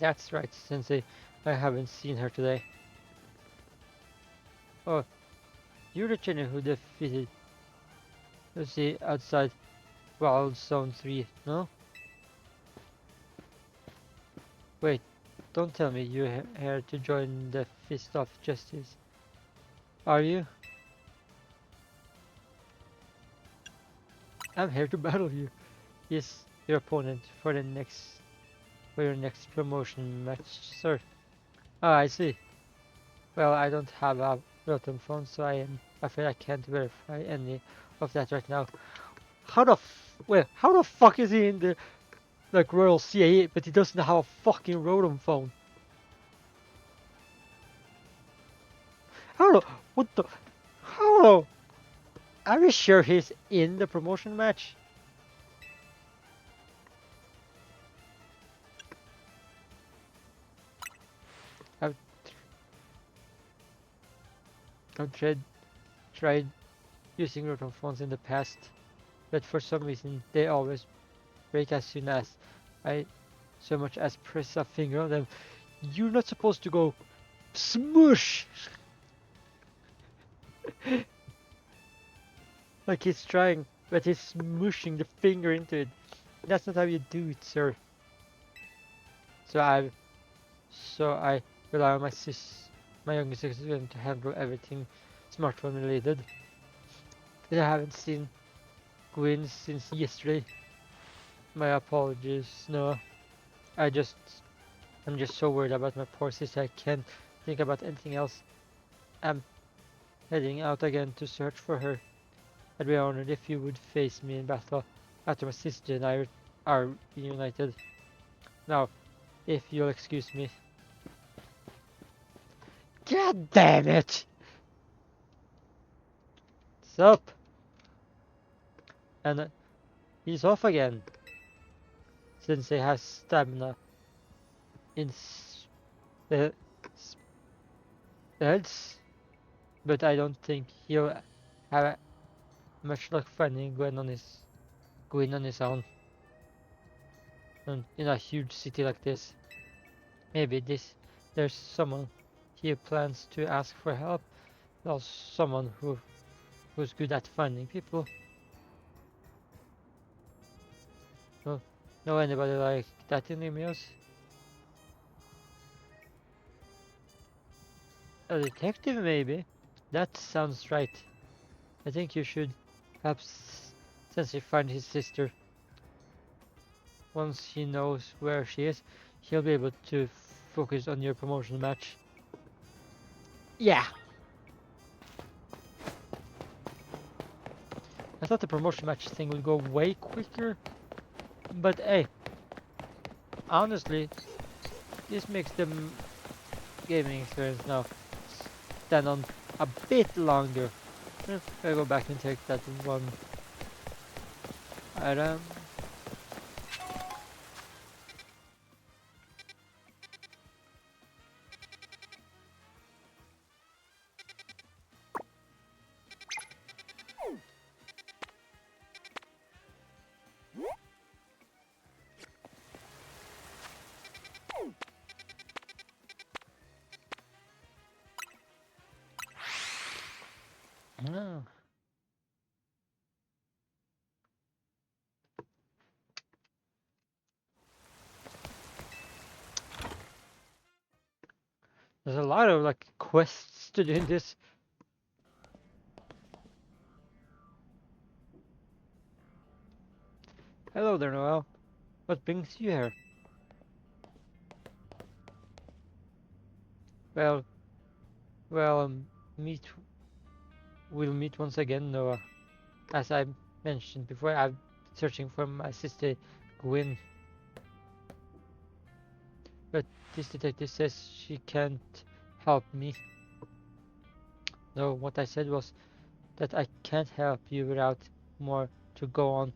That's right, Sensei. I haven't seen her today. Oh, you're the trainer who defeated Lucy outside Wild Zone 3, no? Wait, don't tell me you're here to join the Fist of Justice. Are you? I'm here to battle you. Yes, your opponent for your next promotion match, sir. Oh, I see. Well, I don't have a Rotom phone, so I am afraid I can't verify any of that right now. How the fuck is he in the like Royal CA, but he doesn't have a fucking Rotom phone? What the? How? Are you sure he's in the promotion match? I've, I've tried using Rotom phones in the past, but for some reason they always break as soon as I so much as press a finger on them. You're not supposed to go smush like he's trying, but he's smushing the finger into it. That's not how you do it, sir. So I rely on my younger sister to handle everything smartphone related. But I haven't seen Gwen since yesterday. My apologies, no. I'm just so worried about my poor sister. I can't think about anything else. I'm heading out again to search for her. I'd be honored if you would face me in battle after my sister and I are reunited. Now, if you'll excuse me. God damn it! What's up? And he's off again. Since he has stamina in the spells, but I don't think he'll have much luck finding Gwen on his own. And in a huge city like this. Maybe there's someone he plans to ask for help, or someone who's good at finding people. Know anybody like that in Emios? A detective maybe? That sounds right. I think you should help Sensei find his sister. Once he knows where she is, he'll be able to focus on your promotional match. Yeah! I thought the promotion match thing would go way quicker, but hey, honestly, this makes the gaming experience now stand on a bit longer. I'll go back and take that one item. Oh. There's a lot of like quests to do in this. Hello there, Noel. What brings you here? Well, well, meet. We'll meet once again, Noah. As I mentioned before, I'm searching for my sister, Gwen. But this detective says she can't help me. No, what I said was that I can't help you without more to go on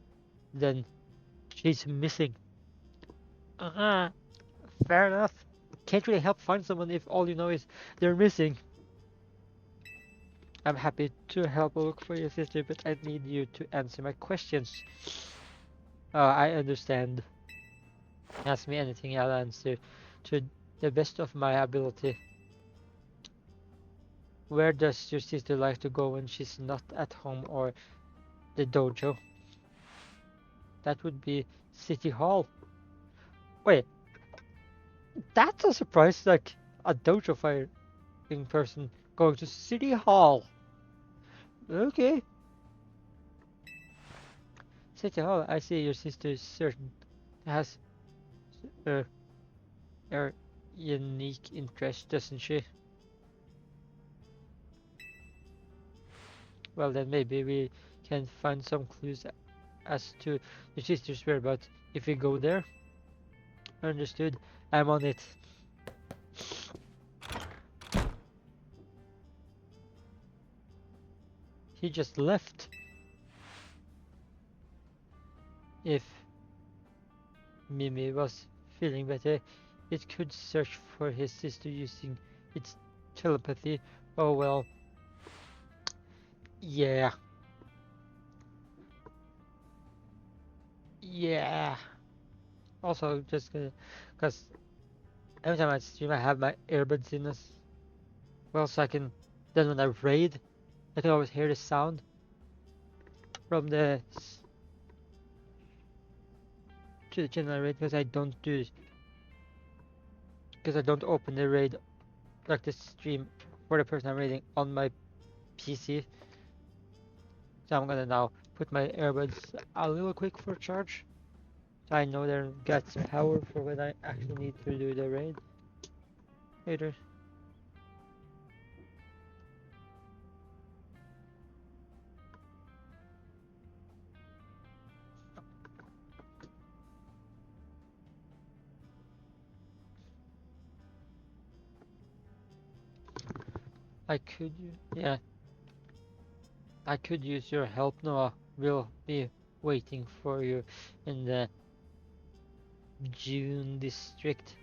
than she's missing. Uh-huh. Fair enough. Can't really help find someone if all you know is they're missing. I'm happy to help look for your sister, but I need you to answer my questions. I understand. Ask me anything, I'll answer to the best of my ability. Where does your sister like to go when she's not at home or the dojo? That would be City Hall. Wait, that's a surprise, like a dojo fighting person going to City Hall. Okay. City Hall, I see your sister is certain has a unique interest, doesn't she? Well, then maybe we can find some clues as to your sister's whereabouts if we go there. Understood. I'm on it. He just left. If Mimi was feeling better, it could search for his sister using its telepathy. Oh well. Yeah. Yeah. Also, just because every time I stream, I have my earbuds in as well, so I can. Then when I raid, I can always hear the sound from the to the channel I raid because I don't do because I don't open the raid like the stream for the person I'm raiding on my PC. So I'm gonna now put my earbuds a little quick for charge. So I know they're got some power for when I actually need to do the raid later. I could, yeah, I could use your help, Noah. We'll be waiting for you in the June district.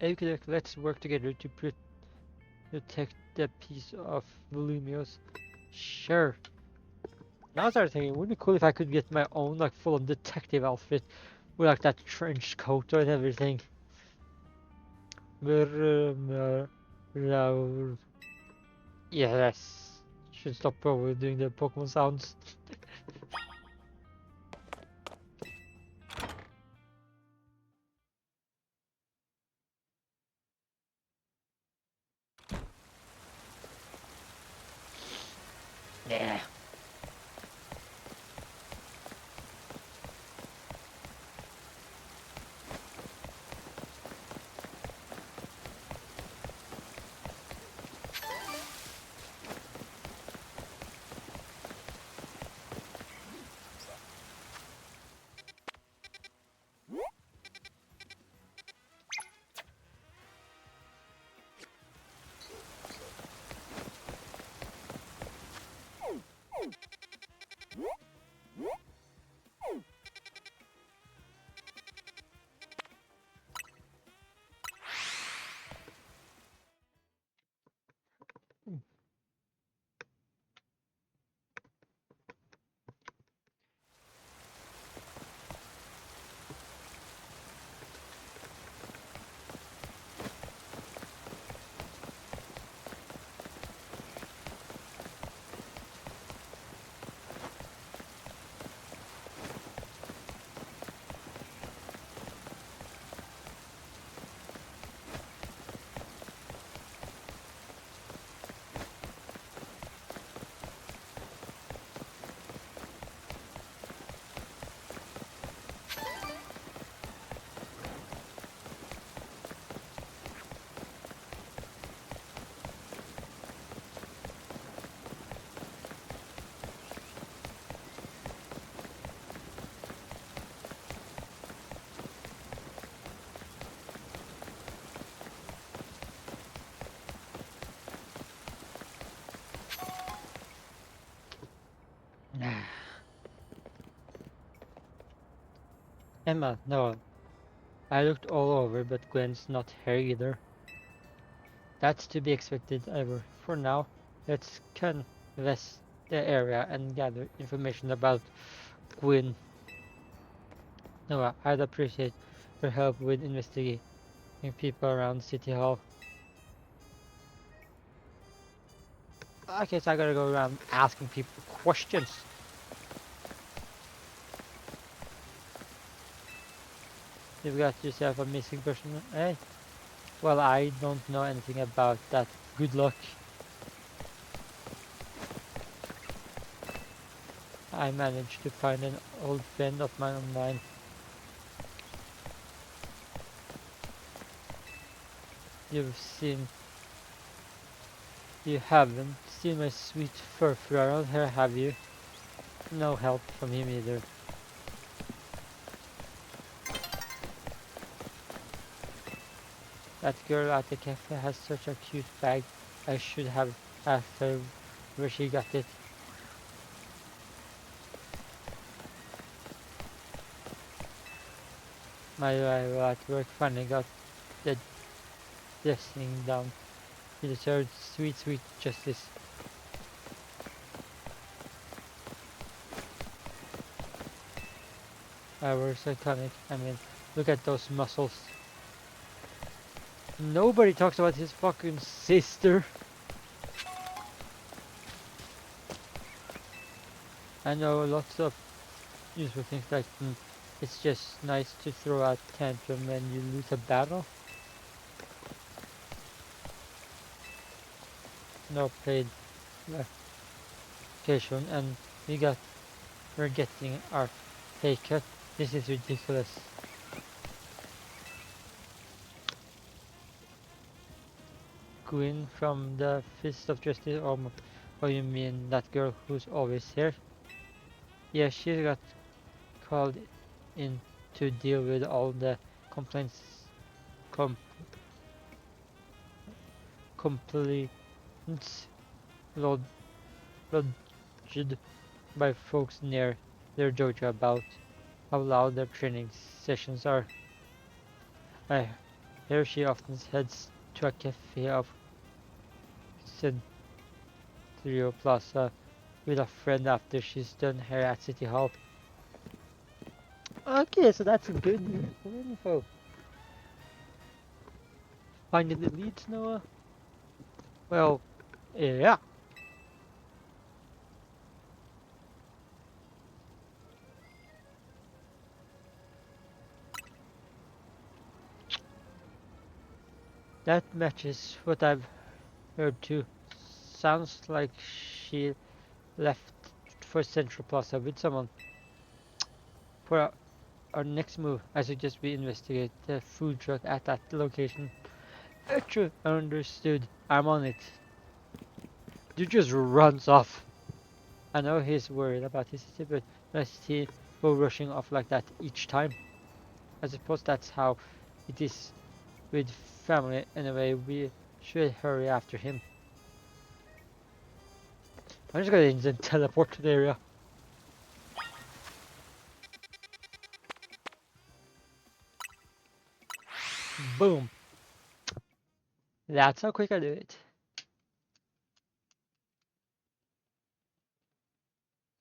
Okay, let's work together to protect the piece of Lumios. Sure. Now I started thinking, it would be cool if I could get my own like full-on detective outfit with like that trench coat and everything. Yes. Should stop probably doing the Pokemon sounds. Yeah. Emma, no. I looked all over, but Gwen's not here either. That's to be expected, Ivor. For now, let's canvass the area and gather information about Gwen. Noah, I'd appreciate your help with investigating people around City Hall. Okay, so I gotta go around asking people questions. You've got yourself a missing person, eh? Well, I don't know anything about that. Good luck. I managed to find an old friend of mine online. You haven't seen my sweet fur around here, have you? No help from him either. That girl at the cafe has such a cute bag. I should have asked her where she got it. My rival at work finally got the dressing down. He deserved sweet, sweet justice. I was iconic. I mean, look at those muscles. Nobody talks about his fucking sister. I know lots of useful things like it's just nice to throw out tantrum when you lose a battle. No paid vacation and we're getting our pay cut. This is ridiculous. Queen from the Fist of Justice. Oh, you mean that girl who's always here? Yeah, she got called in to deal with all the complaints com complaints lodged by folks near their dojo about how loud their training sessions are. I hear she often heads to a cafe off Centrio Plaza with a friend after she's done here at City Hall. Okay, so that's good info. Finding the leads, Noah? Well, yeah. That matches what I've heard too. Sounds like she left for Central Plaza with someone. For our next move, I suggest we investigate the food truck at that location. True, understood. I'm on it. Dude just runs off. I know he's worried about his sister, but I see him go rushing off like that each time. I suppose that's how it is with family. Anyway, we should hurry after him. I'm just gonna instant teleport to the area. Boom. That's how quick I do it.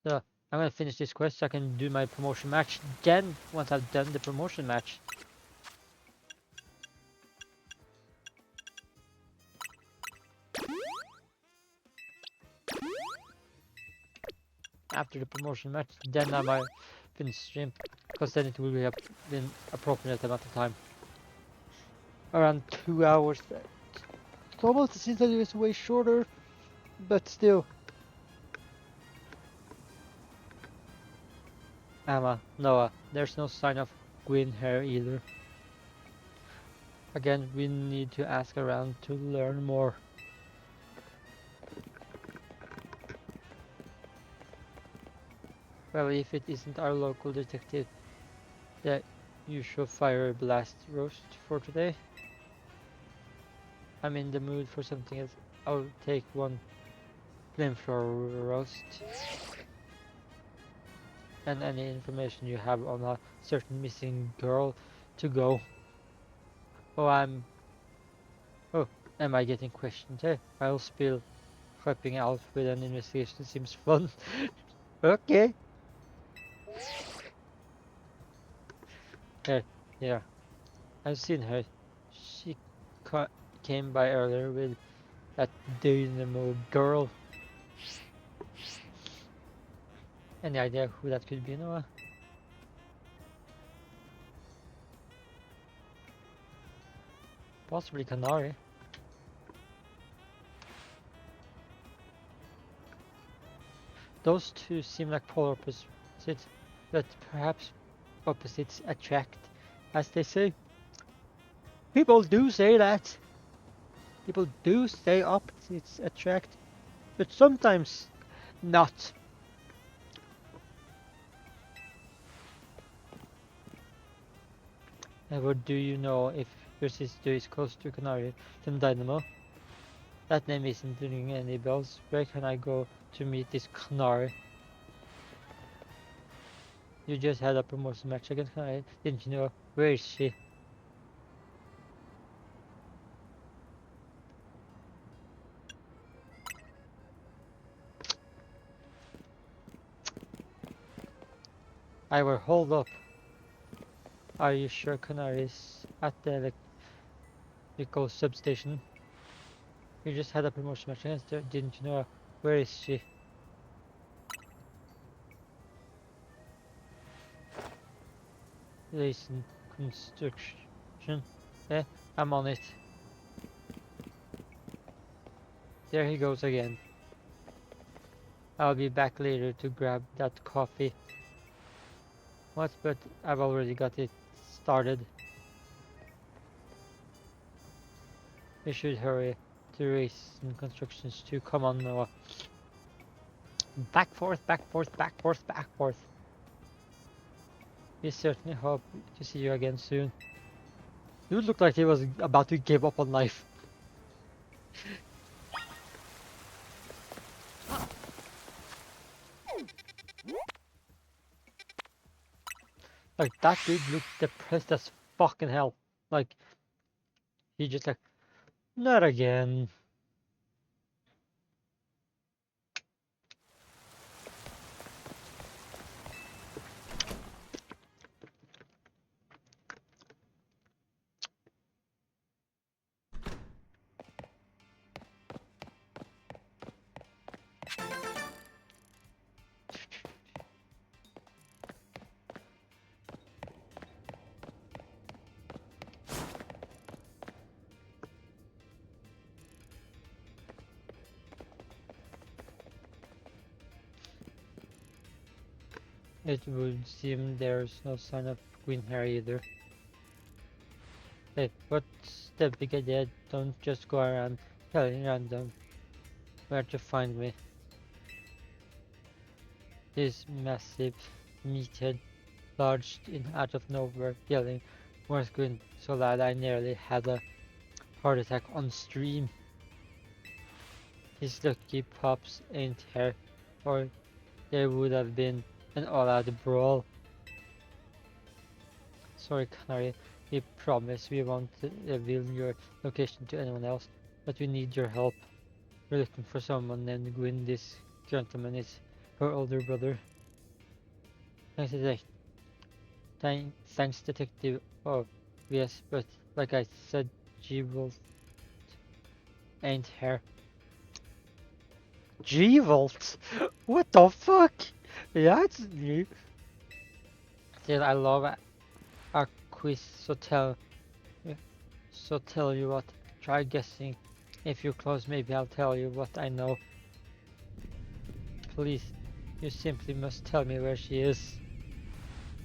So I'm gonna finish this quest so I can do my promotion match. Then, once I've done the promotion match, after the promotion match, then I might finish stream, because then it will be been appropriate amount of time. Around 2 hours. It almost seems like it's way shorter, but still. Emma, Noah, there's no sign of Gwyn here either. Again, we need to ask around to learn more. Well, if it isn't our local detective, the usual fire blast roast for today. I'm in the mood for something else. I'll take one flamethrower roast. and any information you have on a certain missing girl to go. Oh, Oh, am I getting questioned here? I'll spill. Helping out with an investigation seems fun. Okay. Here, yeah. I've seen her. She came by earlier with that dynamo girl. Any idea who that could be, Noah? Possibly Canary. Those two seem like polar opposites, but perhaps opposites attract, as they say. People do say that. People do say opposites attract, but sometimes not. Ever do you know if your sister is close to Canary than Dynamo? That name isn't ringing any bells. Where can I go to meet this Canary? You just had a promotion match against Canary, didn't you know? Where is she? I will hold up. Are you sure Canary is at the electrical substation? You just had a promotion match against her, didn't you know? Where is she? Listen, construction. Eh, I'm on it. There he goes again. I'll be back later to grab that coffee. What? But I've already got it started. We should hurry to race and constructions too. Come on, Noah. Back forth, back forth, back forth, back forth. We certainly hope to see you again soon. You looked like he was about to give up on life. Like, that dude looked depressed as fucking hell. Like, he just like, not again. It would seem there's no sign of Queen Harry either. Hey, what's the big idea? Don't just go around telling random where to find me. This massive meathead lodged in out of nowhere, yelling, "Where's Queen?" so loud I nearly had a heart attack on stream. His lucky pops ain't here, or there would have been an all-out brawl. Sorry, Canary. We promise we won't reveal your location to anyone else, but we need your help. We're looking for someone named Gwyn. This gentleman is her older brother. Thanks, Detective. Oh, yes, but like I said, G-Volt ain't here. G-Volt? What the fuck? That's new. Still, I love our quiz, so tell you what. Try guessing. If you're close, maybe I'll tell you what I know. Please, you simply must tell me where she is.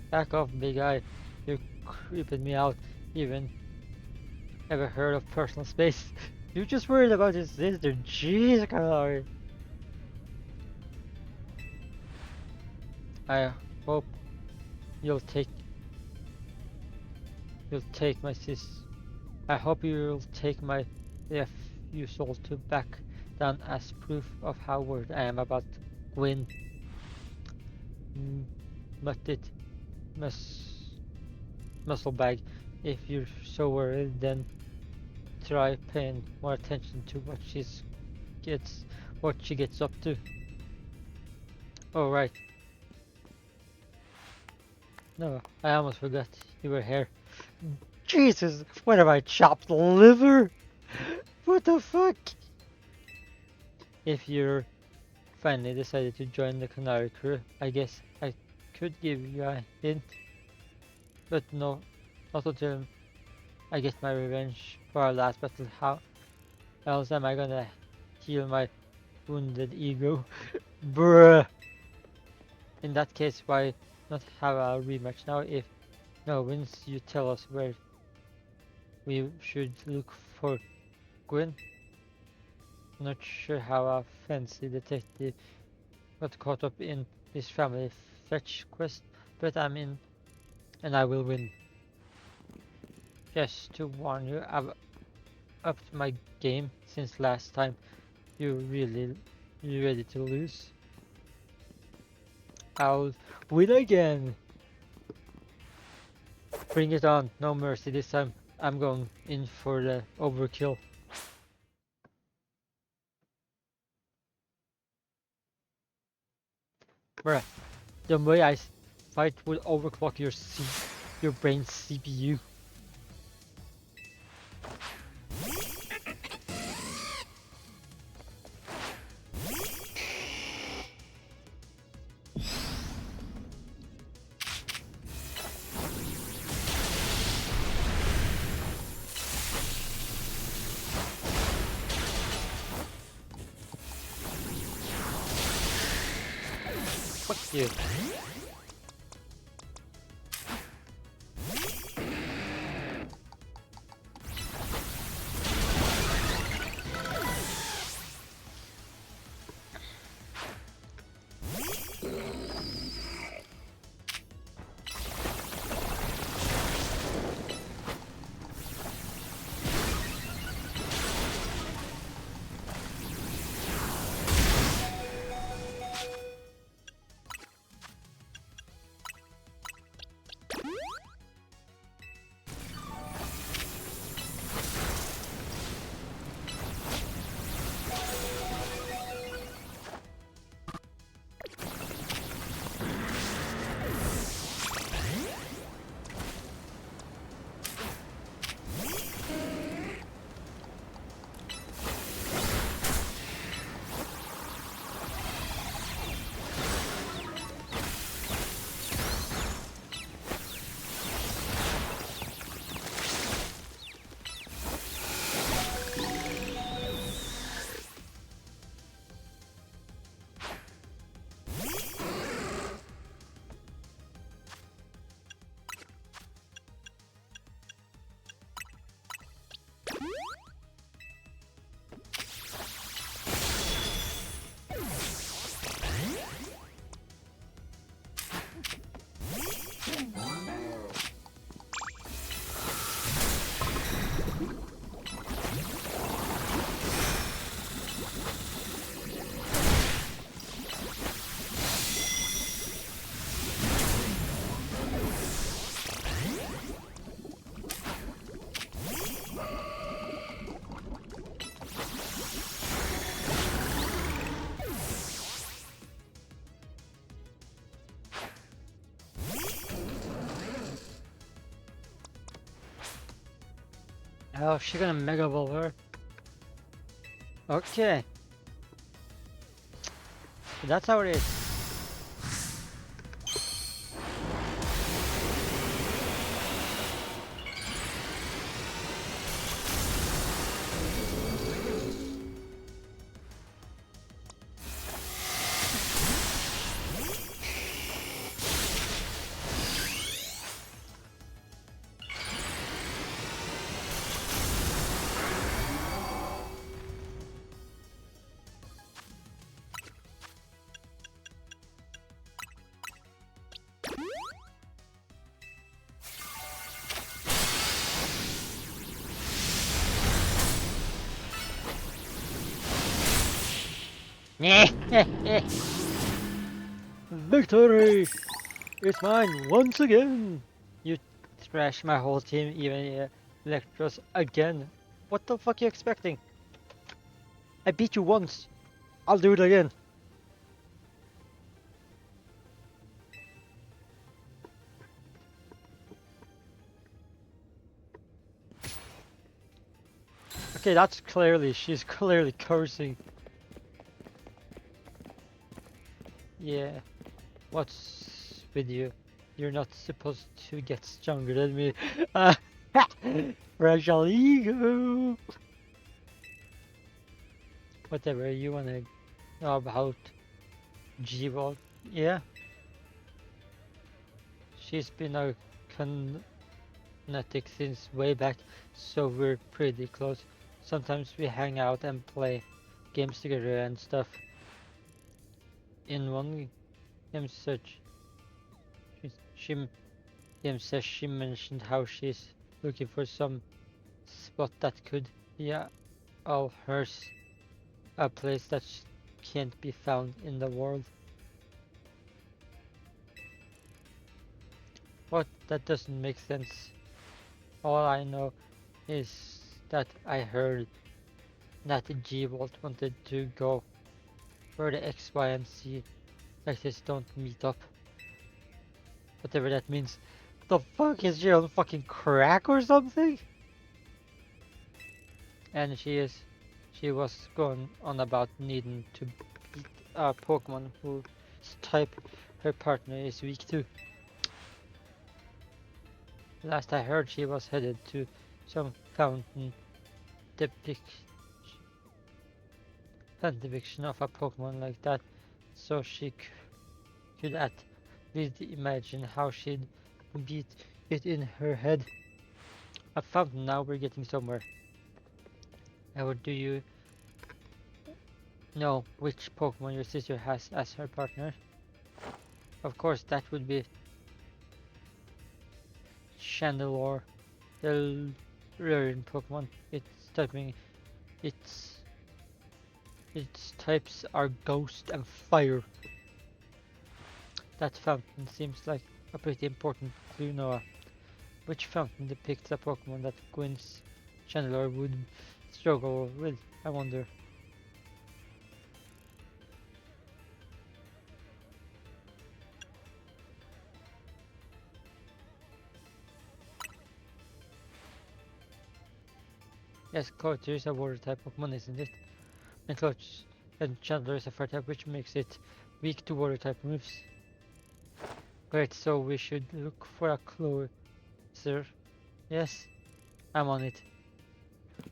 Back off, big eye. You're creeping me out. Even ever heard of personal space? You just worried about his sister. Jeez, Canary. I hope you'll take my sis. I hope you'll take my refusal to back down as proof of how worried I am about Gwyn. but it muscle bag. If you're so worried, then try paying more attention to what she gets up to. Oh right. No, I almost forgot you were here. Jesus, what have I chopped liver? What the fuck? If you're finally decided to join the Canary crew, I guess I could give you a hint. But no, not until I get my revenge for our last battle. How else am I gonna heal my wounded ego? Bruh! In that case, why not have a rematch now? If no wins, you tell us where we should look for Gwen. Not sure how a fancy detective got caught up in this family fetch quest, but I'm in and I will win. Just to warn you, I've upped my game since last time. You ready to lose? I'll win again! Bring it on, no mercy this time. I'm going in for the overkill. Bruh, the way I fight will overclock your brain's CPU. Fuck you. Oh, she gonna Mega Ball her. Okay. That's how it is. Victory! It's mine once again! You trashed my whole team, even Electros again. What the fuck are you expecting? I beat you once. I'll do it again. Okay, she's clearly cursing. Yeah, what's with you? You're not supposed to get stronger than me. Fragile ego. Whatever you wanna know about G-Vault. Yeah, she's been a kinetic since way back, so we're pretty close. Sometimes we hang out and play games together and stuff. In one game search, she game says she mentioned how she's looking for some spot that could be all hers, a place that can't be found in the world. What? That doesn't make sense. All I know is that I heard that the G-Vault wanted to go where the X, Y, and Z like this don't meet up. Whatever that means. The fuck, is she on fucking crack or something? And she was going on about needing to beat a Pokemon whose type her partner is weak to. Last I heard, she was headed to some depiction depiction of a Pokemon like that, so she could at least imagine how she'd beat it in her head. A fountain, now we're getting somewhere. Or do you know which Pokemon your sister has as her partner? Of course, that would be Chandelure, the Rarian Pokemon. Its its types are Ghost and Fire. That fountain seems like a pretty important clue, Noah. Which fountain depicts a Pokemon that Gwyn's Chandelure would struggle with, I wonder. Yes, Cloyster is a water type Pokemon, isn't it? And Cloyster and Chandler is a fire type, which makes it weak to water type moves. Great, so we should look for a Cloyster. Yes, I'm on it.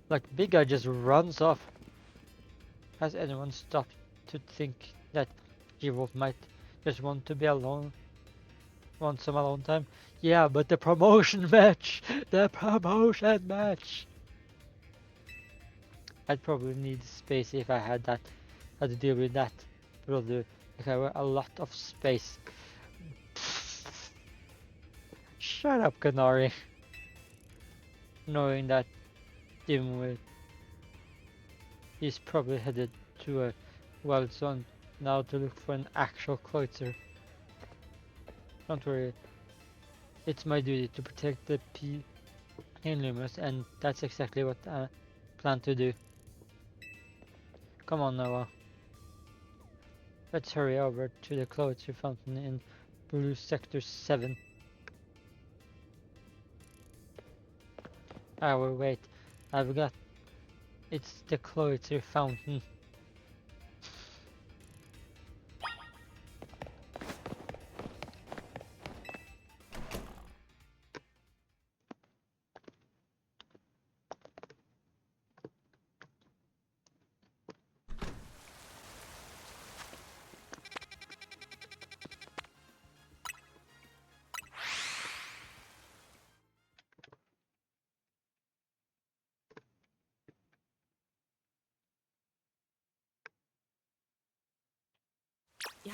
Like, big guy just runs off. Has anyone stopped to think that G-Wolf might just want to be alone? Want some alone time? Yeah, but the promotion match! The promotion match! I'd probably need space if I had to deal with that, brother. If I were a lot of space. Shut up, Canary. Knowing that Dimwit is probably headed to a wild zone now to look for an actual Cloyster. Don't worry, it's my duty to protect the P-Lumus, and that's exactly what I plan to do. Come on, Noah. Let's hurry over to the Cloyster fountain in Blue Sector 7. I will wait. I've got... It's the Cloyster fountain. Yeah.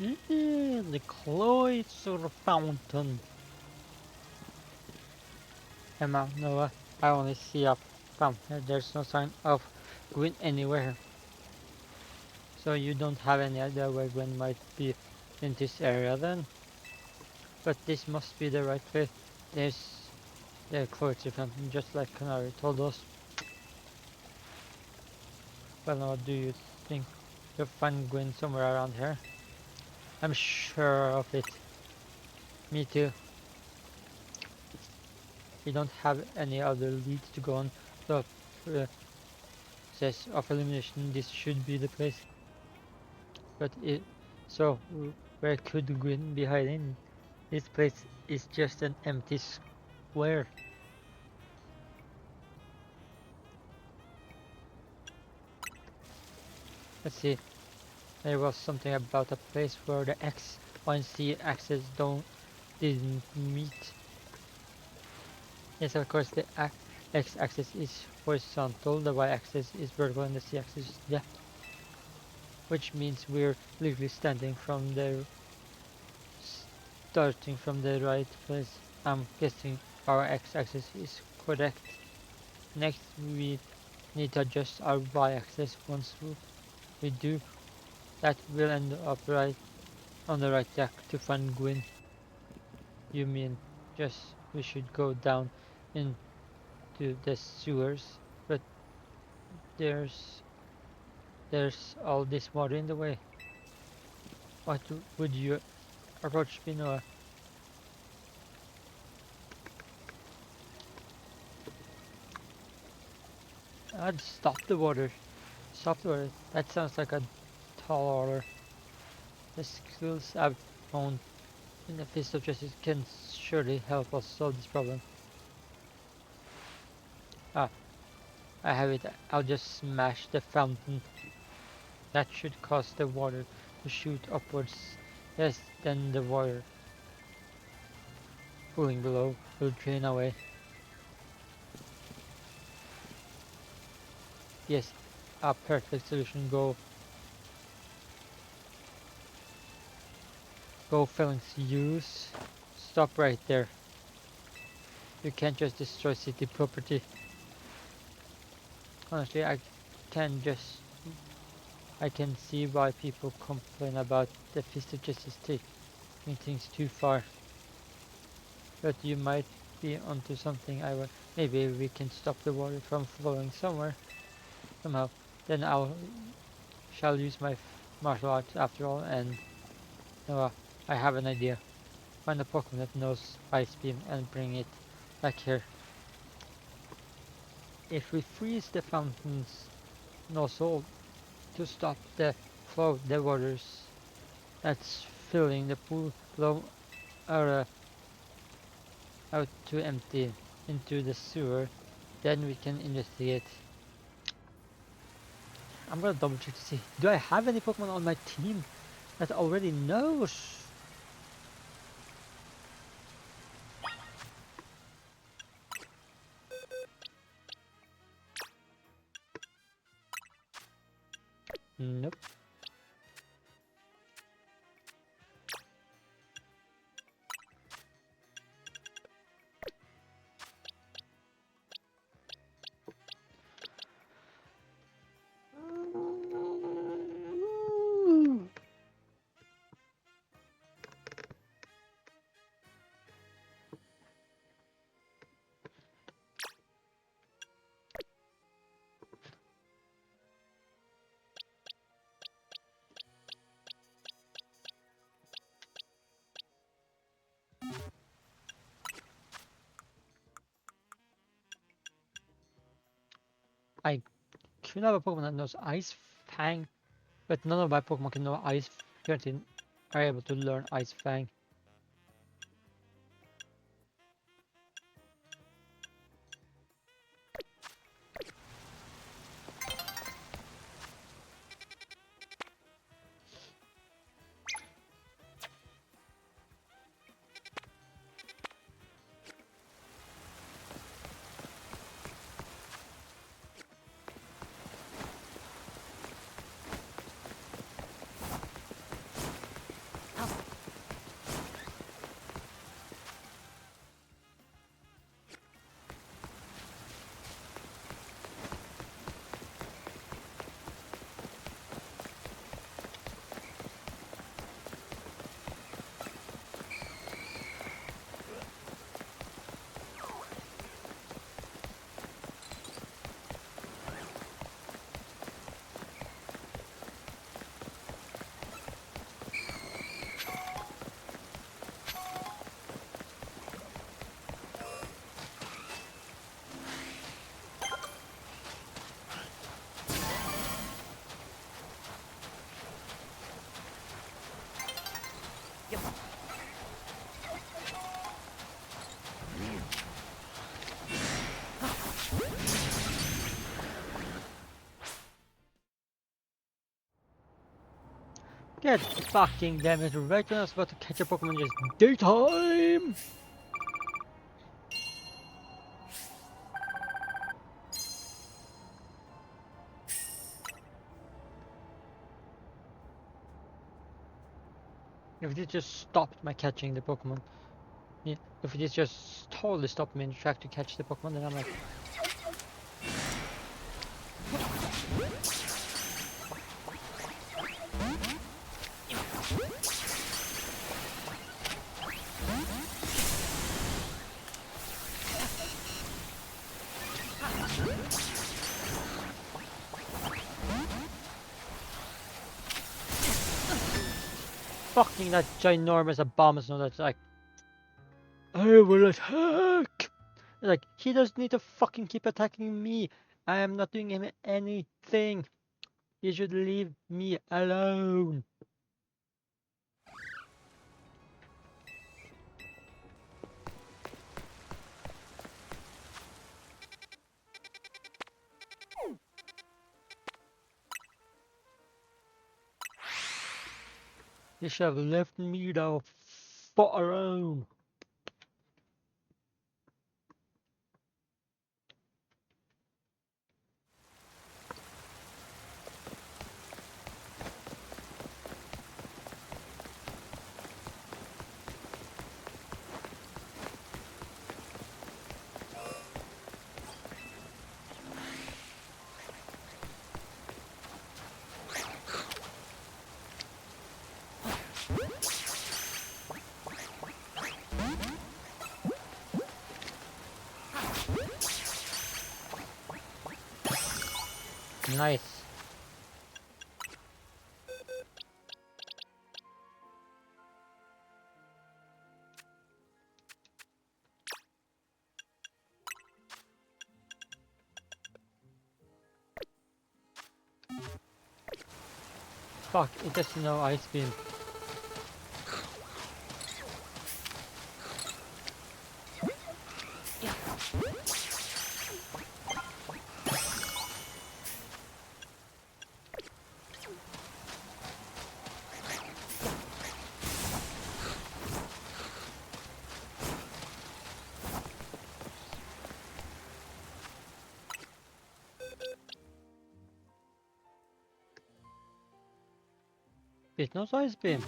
The Cloister Fountain. Emma, Noah, I only see a fountain. There's no sign of Gwen anywhere. So you don't have any idea where Gwen might be in this area then? But this must be the right way. There's the Cloister Fountain, just like Canary told us. Well, now, do you think you'll find Gwen somewhere around here? I'm sure of it. Me too. We don't have any other leads to go on, so process of elimination, this should be the place. But so where could Gwen be hiding? This place is just an empty square. Let's see. There was something about a place where the X, Y, and Z axis didn't meet. Yes, of course the X-axis is horizontal, the Y-axis is vertical, and the Z-axis is depth. Which means we're literally starting from the right place. I'm guessing our X-axis is correct. Next, we need to adjust our Y-axis. Once we do that, we'll end up right on the right track to find Gwyn. You mean just we should go down into the sewers, but there's all this water in the way. What would you approach me, Noah? I'd stop the water. Stop the water. That sounds like a tall order. The skills I've honed in the Fist of Justice can surely help us solve this problem. Ah, I have it. I'll just smash the fountain. That should cause the water to shoot upwards. Yes, then the water pooling below will drain away. Yes, a perfect solution. Go Phalanx use. Stop right there. You can't just destroy city property. Honestly, can just I can see why people complain about the Fist of Justice taking things too far. But you might be onto something. Maybe we can stop the water from flowing somehow. Then shall use my martial arts after all. And I have an idea. Find a Pokemon that knows Ice Beam and bring it back here. If we freeze the fountain's nozzle to stop the flow of the waters that's filling the pool below are out to empty into the sewer, then we can investigate. I'm gonna double check to see, do I have any Pokemon on my team that already knows? Nope. I could have a Pokemon that knows Ice Fang, but none of my Pokemon can know Ice currently are able to learn Ice Fang. God fucking damn it, right when I was about to catch a Pokemon, just daytime! If it just stopped my catching the Pokemon, yeah, if it just totally stopped me in the track to catch the Pokemon, then I'm like, fucking that ginormous Abomasnow that's like, I will attack! Like, he doesn't need to fucking keep attacking me. I am not doing him anything. He should leave me alone. He should have left me the fuck alone. Nice. Fuck, it doesn't know Ice Beam. It knows Ice Beam.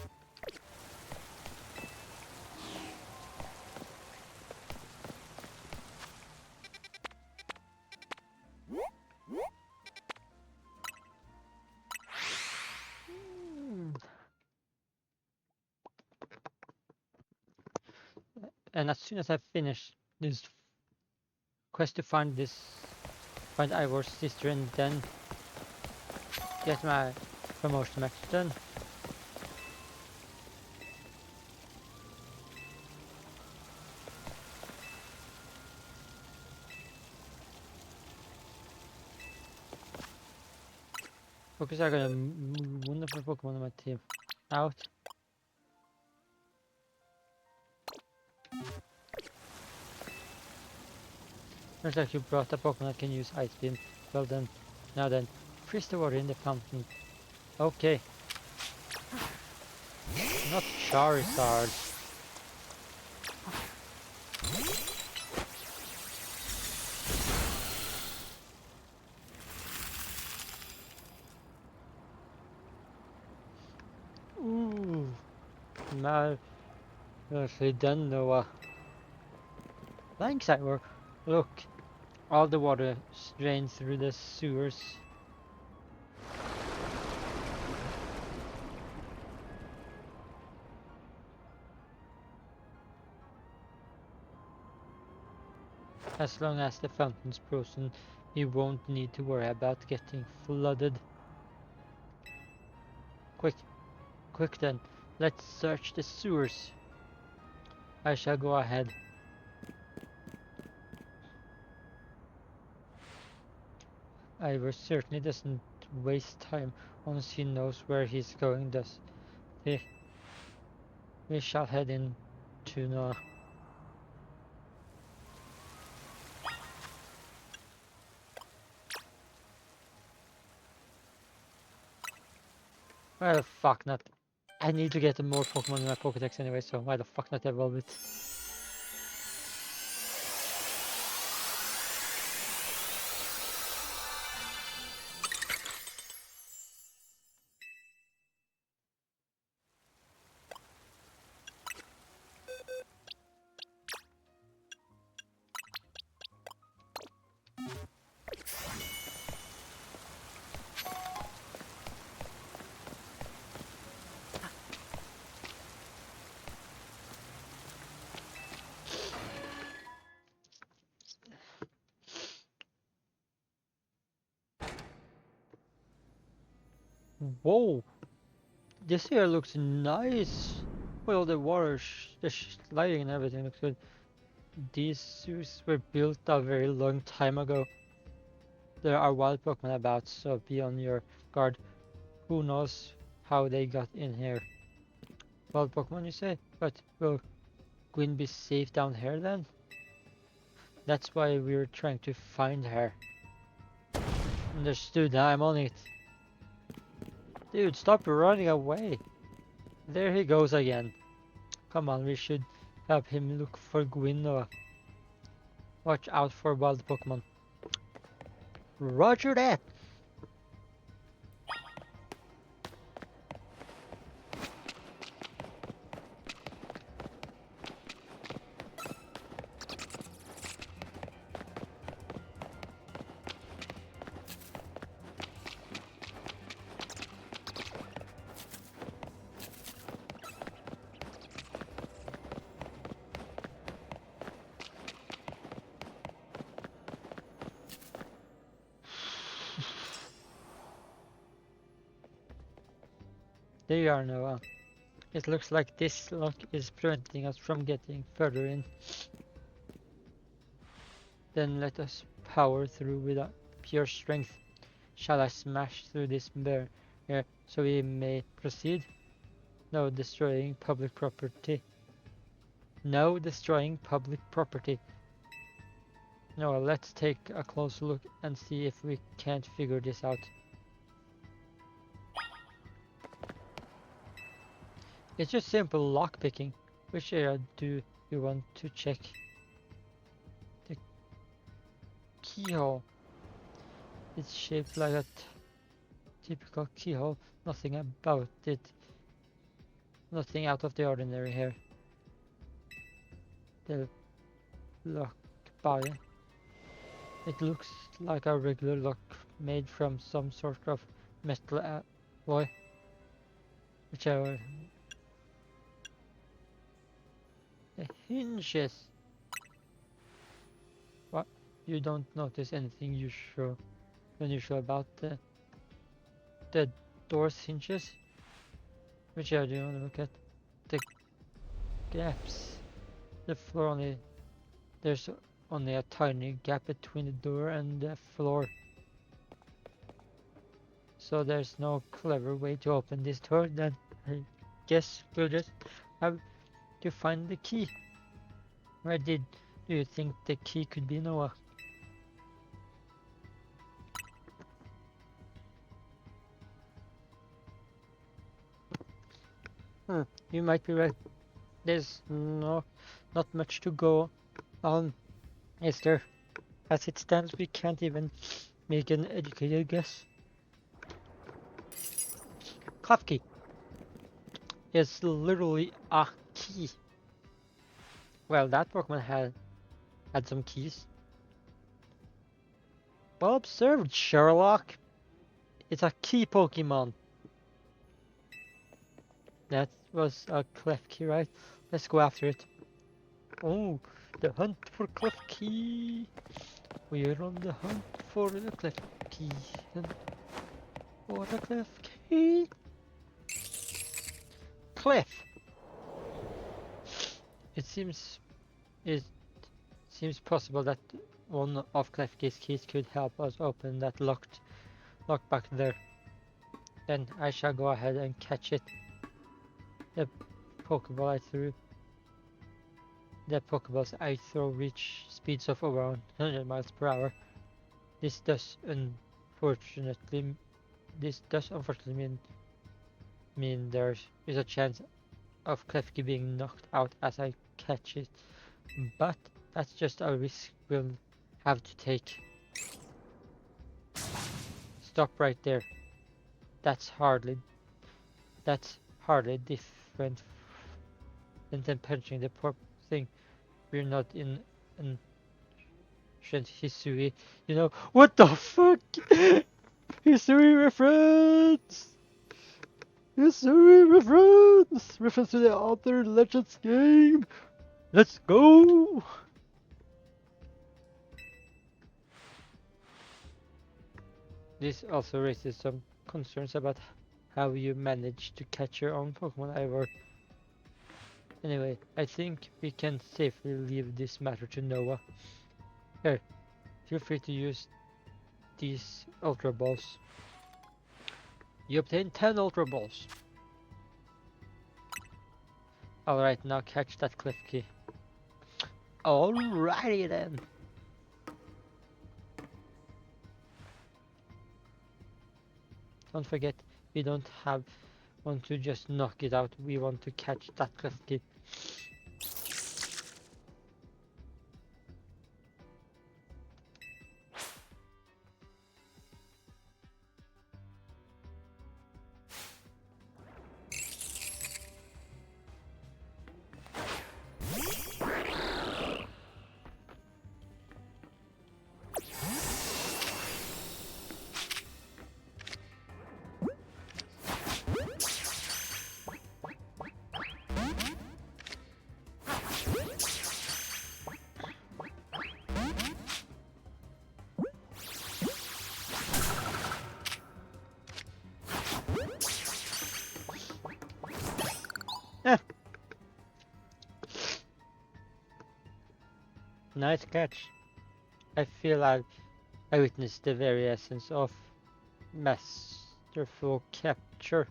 And as soon as I finish this quest to find Ivor's sister and then get my promotion max done, because I got a wonderful Pokemon on my team. Out. Looks like you brought a Pokemon that can use Ice Beam. Well then, now then, freeze the water in the fountain. Okay. Not Charizard. Ooh. Nicely done, Noah. Thanks, Ivor. Look, all the water drains through the sewers. As long as the fountain's frozen, you won't need to worry about getting flooded. Quick then, let's search the sewers. I shall go ahead. Ivor certainly doesn't waste time once he knows where he's going, does he? We shall head in to Noah. Well, fuck not. I need to get more Pokemon in my Pokédex anyway, so why the fuck not evolve it? Whoa! This here looks nice. Well, the water, the lighting and everything looks good. These zoos were built a very long time ago. There are wild Pokemon about, so be on your guard. Who knows how they got in here? Wild Pokemon, you say? But will Gwyn be safe down here then? That's why we're trying to find her. Understood, I'm on it. Dude, stop running away. There he goes again. Come on, we should help him look for Gwyn. Watch out for wild Pokemon. Roger that! There you are, Noah. It looks like this lock is preventing us from getting further in. Then let us power through with our pure strength. Shall I smash through this barrier so we may proceed? No destroying public property. No destroying public property. No, let's take a close look and see if we can't figure this out. It's just simple lockpicking. Which area do you want to check? The keyhole. It's shaped like a typical keyhole. Nothing about it. Nothing out of the ordinary here. The lock body. It looks like a regular lock made from some sort of metal alloy. Whichever. The hinges. What? You don't notice anything unusual about the door's hinges? Which area do you want to look at? The gaps. The floor only. There's only a tiny gap between the door and the floor. So there's no clever way to open this door. Then I guess we'll just have to find the key. Where do you think the key could be, Noah? You might be right. There's not much to go on, is there? As it stands, we can't even make an educated guess. Klefki is literally a key. Well, that Pokemon had some keys. Well observed, Sherlock. It's a key Pokemon. That was a Klefki, right? Let's go after it. Oh, the hunt for Klefki. We're on the hunt for the Klefki. For the Klefki. Cliff. It seems possible that one of Klefki's keys could help us open that lock back there. Then I shall go ahead and catch it. The Pokeballs I throw reach speeds of around 100 miles per hour. This does unfortunately mean mean there is a chance of Klefki being knocked out as I catch it, but that's just a risk we'll have to take. Stop right there. That's hardly different than punching the poor thing. We're not in an ancient Hisui, you know. What the fuck? Hisui reference! Hisui reference! Reference to the other Legends game! Let's go! This also raises some concerns about how you manage to catch your own Pokemon, Ivor. Anyway, I think we can safely leave this matter to Noah. Here, feel free to use these Ultra Balls. You obtain 10 Ultra Balls. Alright, now catch that Klefki. Alrighty then. Don't forget, we don't want to just knock it out, we want to catch that Klefki. Nice catch. I feel like I witnessed the very essence of masterful capture.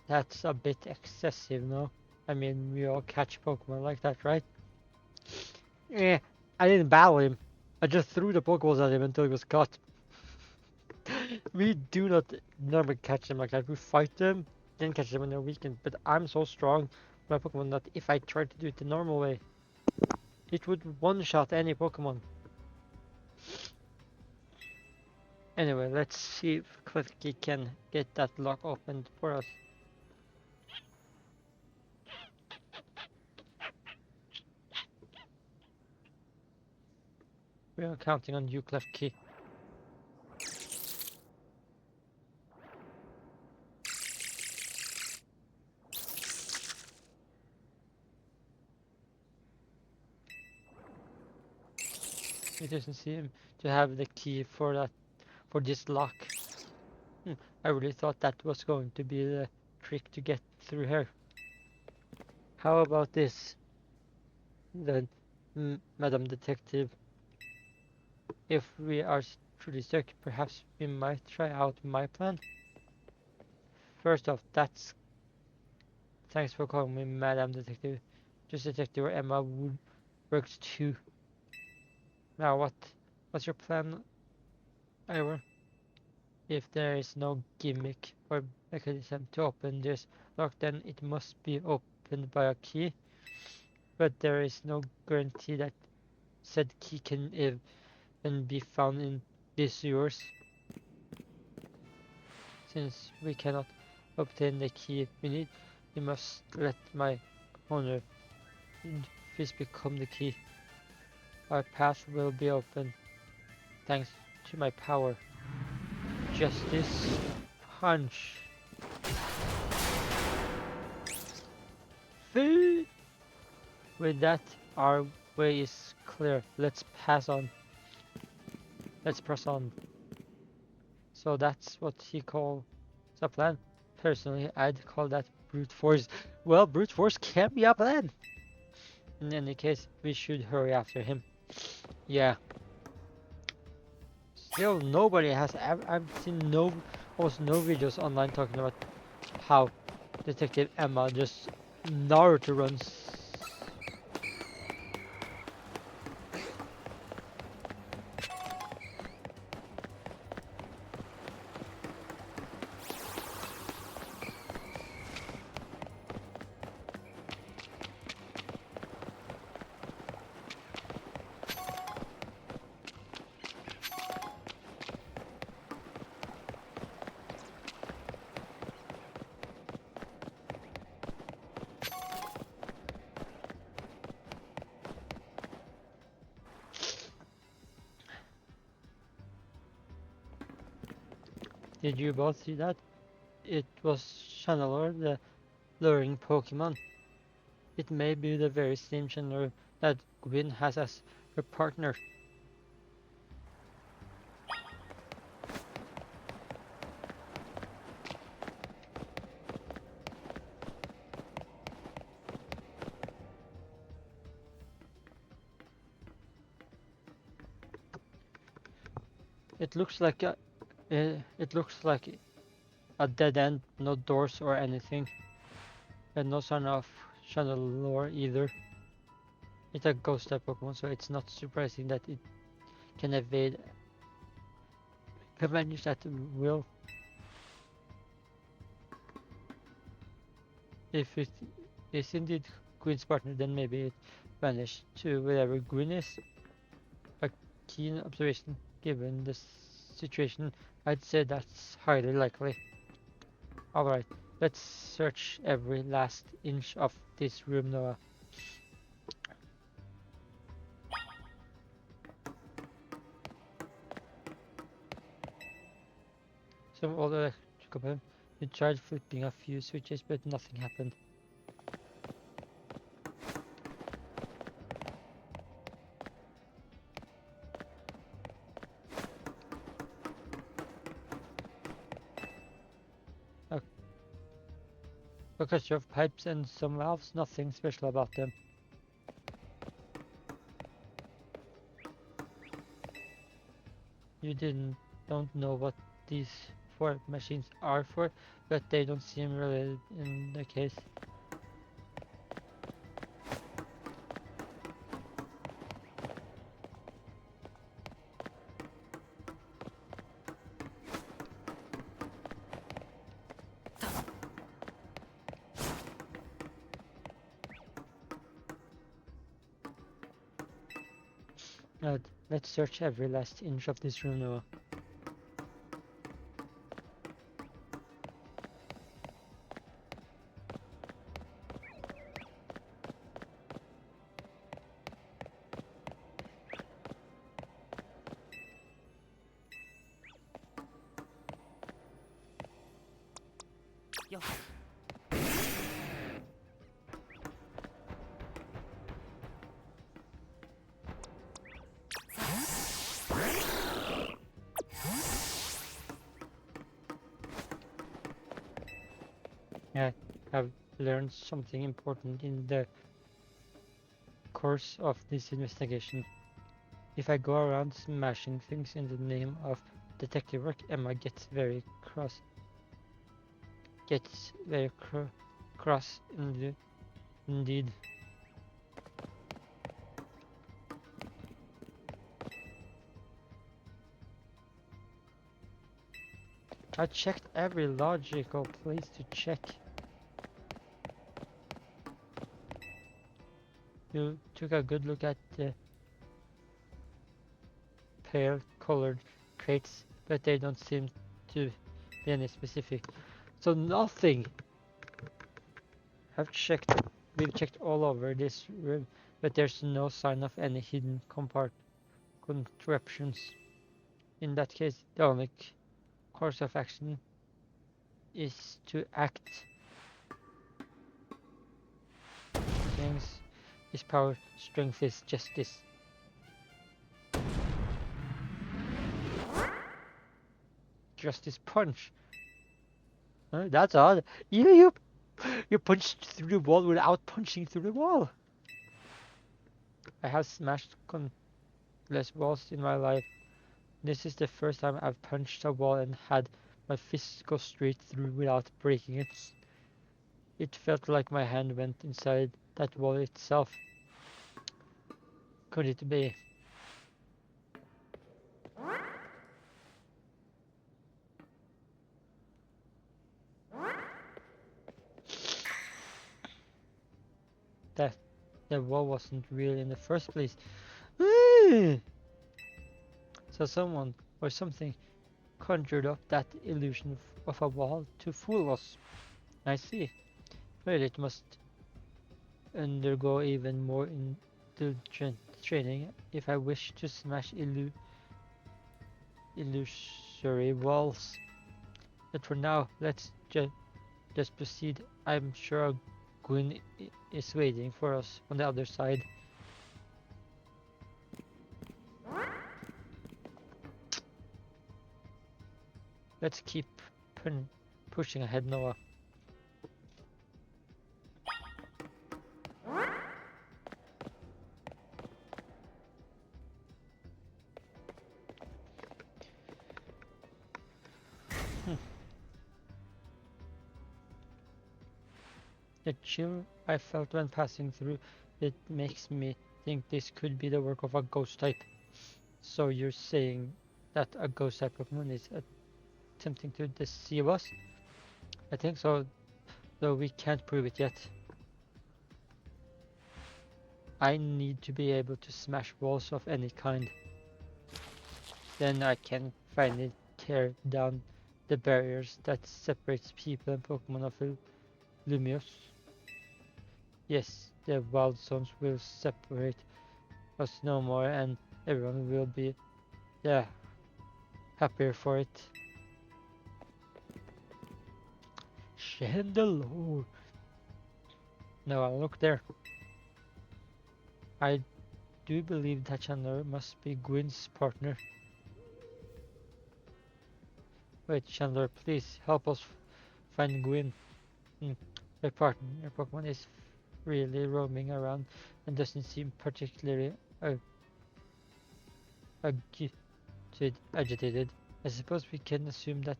That's a bit excessive, no? I mean, we all catch Pokemon like that, right? Eh, I didn't battle him. I just threw the Pokeballs at him until he was caught. We do not normally catch them like that. We fight them, then catch them when they're weakened. But I'm so strong with my Pokemon that if I tried to do it the normal way, it would one-shot any Pokemon. Anyway, let's see if Klefki can get that lock opened for us. We are counting on you, Klefki. It doesn't seem to have the key for this lock. I really thought that was going to be the trick to get through here. How about this, then, Madam Detective? If we are truly stuck, perhaps we might try out my plan. First off, thanks for calling me Madam Detective. Just Detective or Emma would works too. Now what's your plan, Ivor? If there is no gimmick or mechanism to open this lock, then it must be opened by a key. But there is no guarantee that said key can even be found in these sewers. Since we cannot obtain the key we need, we must let my owner Fizz become the key. Our path will be open thanks to my power. Justice Punch. With that, our way is clear. Let's press on. So that's what he calls a plan. Personally, I'd call that brute force. Well, brute force can be a plan. In any case, we should hurry after him. Yeah. Still, nobody has I've seen almost no videos online talking about how Detective Emma just Naruto runs. Did you both see that? It was Channeler, the luring Pokemon. It may be the very same Channeler that Gwyn has as her partner. It looks like a dead end, no doors or anything, and no sign of Channeler either. It's a ghost type Pokemon, so it's not surprising that it can evade, can manage at will. If it is indeed Gwyn's partner, then maybe it vanished to wherever Gwyn is. A keen observation given the situation, I'd say that's highly likely. Alright, let's search every last inch of this room, Noah. So all the electrical panel, you tried flipping a few switches, but nothing happened. Because you have pipes and some valves, nothing special about them. You don't know what these four machines are for, but they don't seem related in the case. Let's search every last inch of this room, Noah. Yo. I have learned something important in the course of this investigation. If I go around smashing things in the name of detective work, Emma gets very cross. Cross indeed. I checked every logical place to check. You took a good look at the pale colored crates, but they don't seem to be any specific. So nothing. We've checked all over this room, but there's no sign of any hidden contraptions. In that case, the only course of action is to act. Things is power, strength is justice. Justice punch. That's odd. You punched through the wall without punching through the wall. I have smashed countless walls in my life. This is the first time I've punched a wall and had my fist go straight through without breaking it. It felt like my hand went inside that wall itself. Could it be? That the wall wasn't real in the first place. So someone or something conjured up that illusion of a wall to fool us. I see. Well, it must undergo even more indulgent training if I wish to smash illusory walls. But for now, let's just proceed. I'm sure Gwyn is waiting for us on the other side. Let's keep pushing ahead, Noah. The chill I felt when passing through it makes me think this could be the work of a ghost type. So you're saying that a ghost type Pokemon is attempting to deceive us? I think so, though we can't prove it yet. I need to be able to smash walls of any kind. Then I can finally tear down the barriers that separates people and Pokemon of Lumios. Yes, the wild zones will separate us no more and everyone will be, yeah, happier for it. Chandelure. No, I'll look there. I do believe that Chandelure must be Gwyn's partner. Wait, Chandelure, please help us find Gwyn. Your partner, your Pokemon is really roaming around and doesn't seem particularly agitated. I suppose we can assume that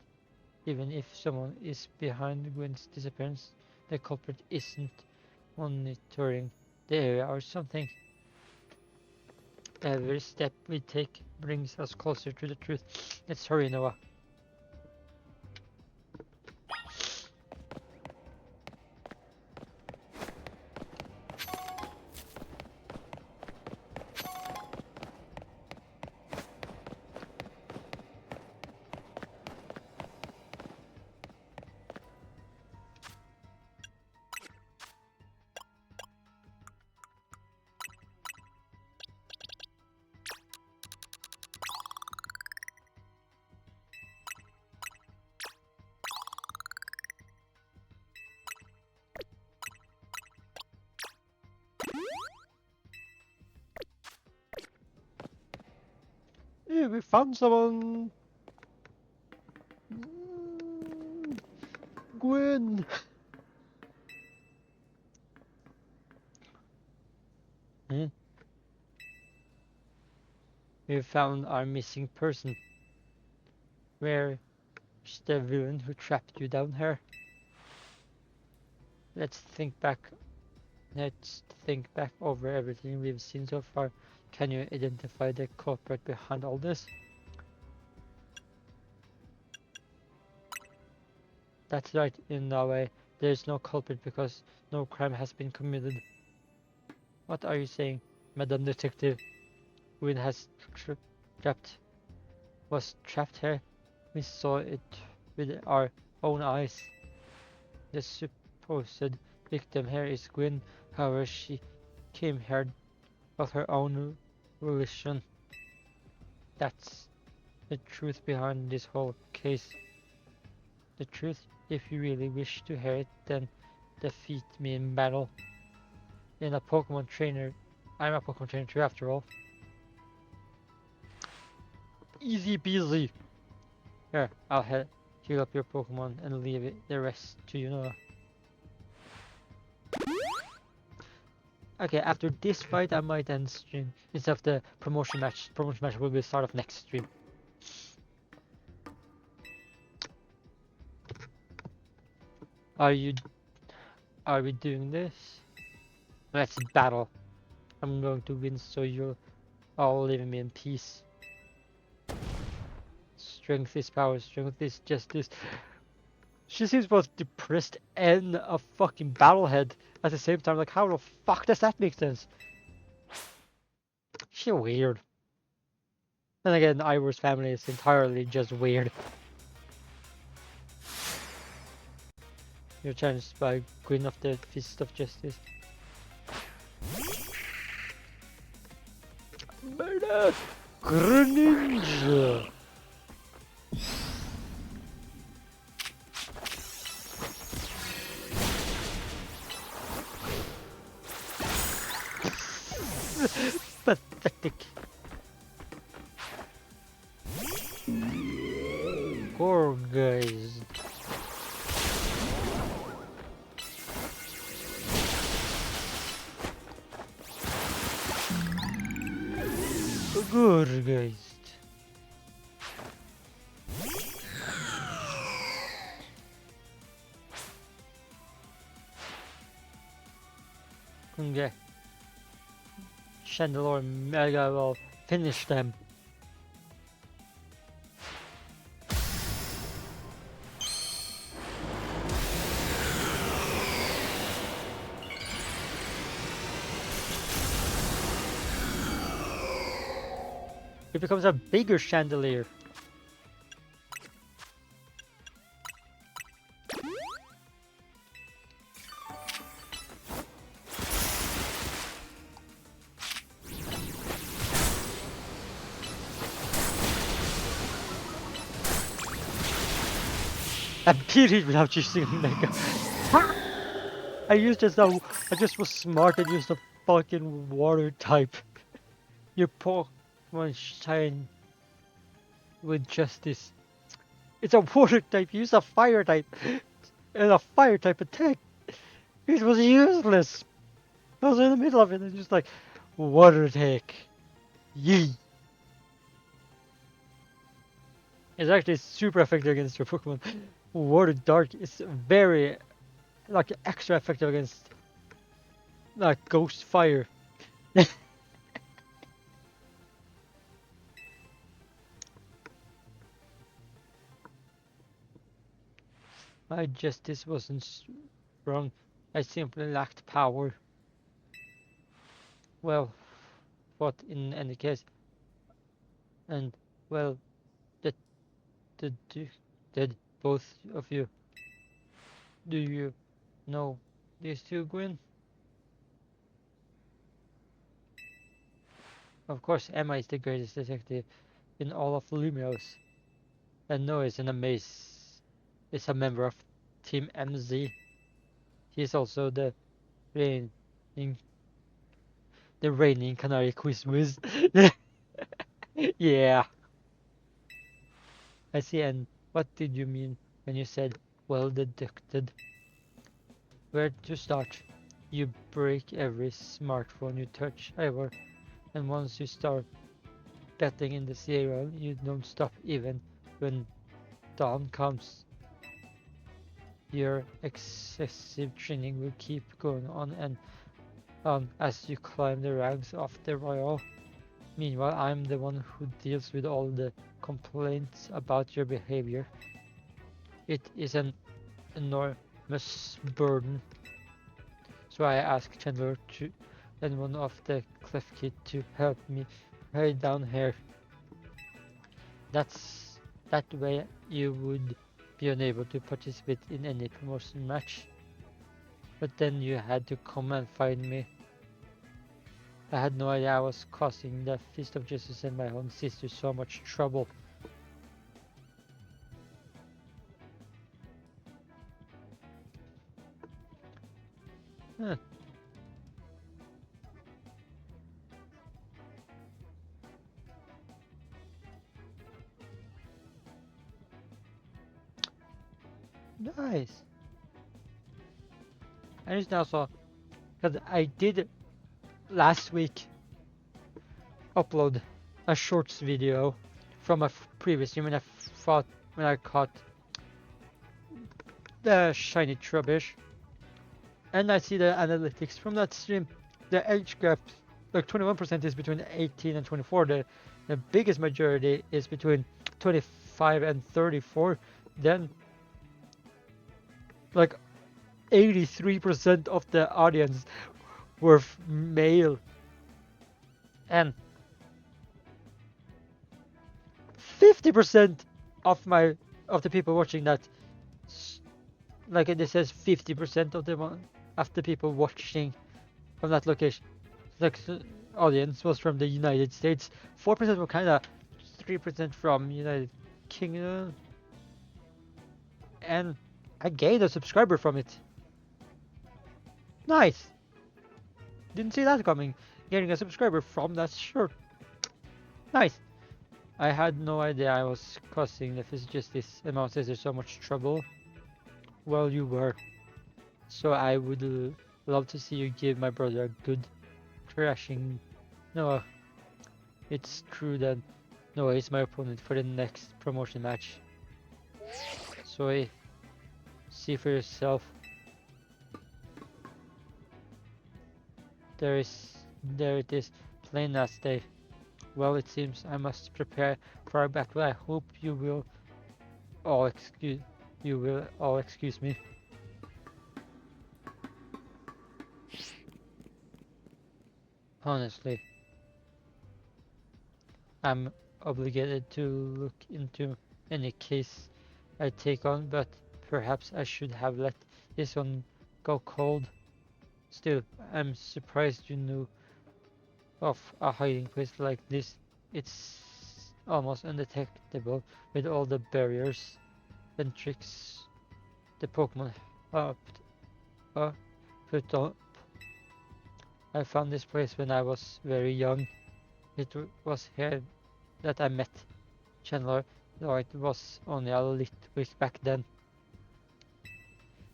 even if someone is behind Gwyn's disappearance, the culprit isn't monitoring the area or something. Every step we take brings us closer to the truth. Let's hurry, Noah. Hey, we found someone! Gwyn! We found our missing person. Where's the villain who trapped you down here? Let's think back over everything we've seen so far. Can you identify the culprit behind all this? That's right, in a way. There is no culprit because no crime has been committed. What are you saying, Madam Detective? Gwyn was trapped here. We saw it with our own eyes. The supposed victim here is Gwyn, however she came here of her own volition. That's the truth behind this whole case. The truth, if you really wish to hear it, then defeat me in battle. I'm a Pokemon trainer too after all. Easy peasy. Here, I'll heal up your Pokemon and leave the rest to you, Noah. Okay, after this fight, I might end stream instead of the promotion match. Promotion match will be the start of next stream. Are we doing this? Let's battle. I'm going to win, so you'll all leave me in peace. Strength is power, strength is justice. She seems both depressed and a fucking battlehead at the same time. Like, how the fuck does that make sense? She's weird. And again, Ivor's family is entirely just weird. You're challenged by Queen of the Fist of Justice. Murder! Greninja! aesthetic. Gorgeous. Gorgeous. Okay. Chandelier Mega will finish them. It becomes a bigger chandelier. I beat it without using Mega. I just was smart and used a fucking water type. Your Pokemon shine with justice. It's a water type, use a fire type. And a fire type attack. It was useless. I was in the middle of it and just like, water attack. Yee. It's actually super effective against your Pokemon. Water Dark is very, like, extra effective against, like, Ghost Fire. My justice wasn't strong. I simply lacked power. Well, but in any case, and well, that did both of you. Do you know these two, Gwyn? Of course, Emma is the greatest detective in all of Lumios, and Noah is is a member of Team MZ. He is also reigning the reigning Canary quiz whiz. Yeah, I see. And what did you mean when you said well deducted? Where to start? You break every smartphone you touch ever, and once you start betting in the serial, you don't stop even when dawn comes. Your excessive training will keep going on and on as you climb the ranks of the royal. Meanwhile, I'm the one who deals with all the complaints about your behavior. It is an enormous burden. So I asked Chandler and one of the Clef Kid to help me right down here. That way you would be unable to participate in any promotion match. But then you had to come and find me. I had no idea I was causing the Fist of Justice and my own sister so much trouble. Huh. Nice. I just now saw, because I did last week upload a shorts video from a previous stream when I caught the shiny Trubbish, and I see the analytics from that stream. The age gap, like 21% is between 18 and 24. The biggest majority is between 25 and 34. Then like 83% of the audience were male, and 50% of the people watching that, like it says 50% of the people watching from that location, like audience, was from the United States. 4% were Canada, 3% from United Kingdom, and I gained a subscriber from it. Nice. Didn't see that coming. getting a subscriber from that shirt. Nice. I had no idea I was causing the Physics amount sister so much trouble. Well, you were. So I would love to see you give my brother a good thrashing. No, it's true that Noah is my opponent for the next promotion match. So see for yourself. There it is, plain as day. Well, it seems I must prepare for a battle. I hope you will all excuse me. Honestly, I'm obligated to look into any case I take on, but perhaps I should have let this one go cold. Still, I'm surprised you knew of a hiding place like this. It's almost undetectable with all the barriers and tricks the Pokémon have put up. I found this place when I was very young. It was here that I met Chandler, though it was only a little bit back then.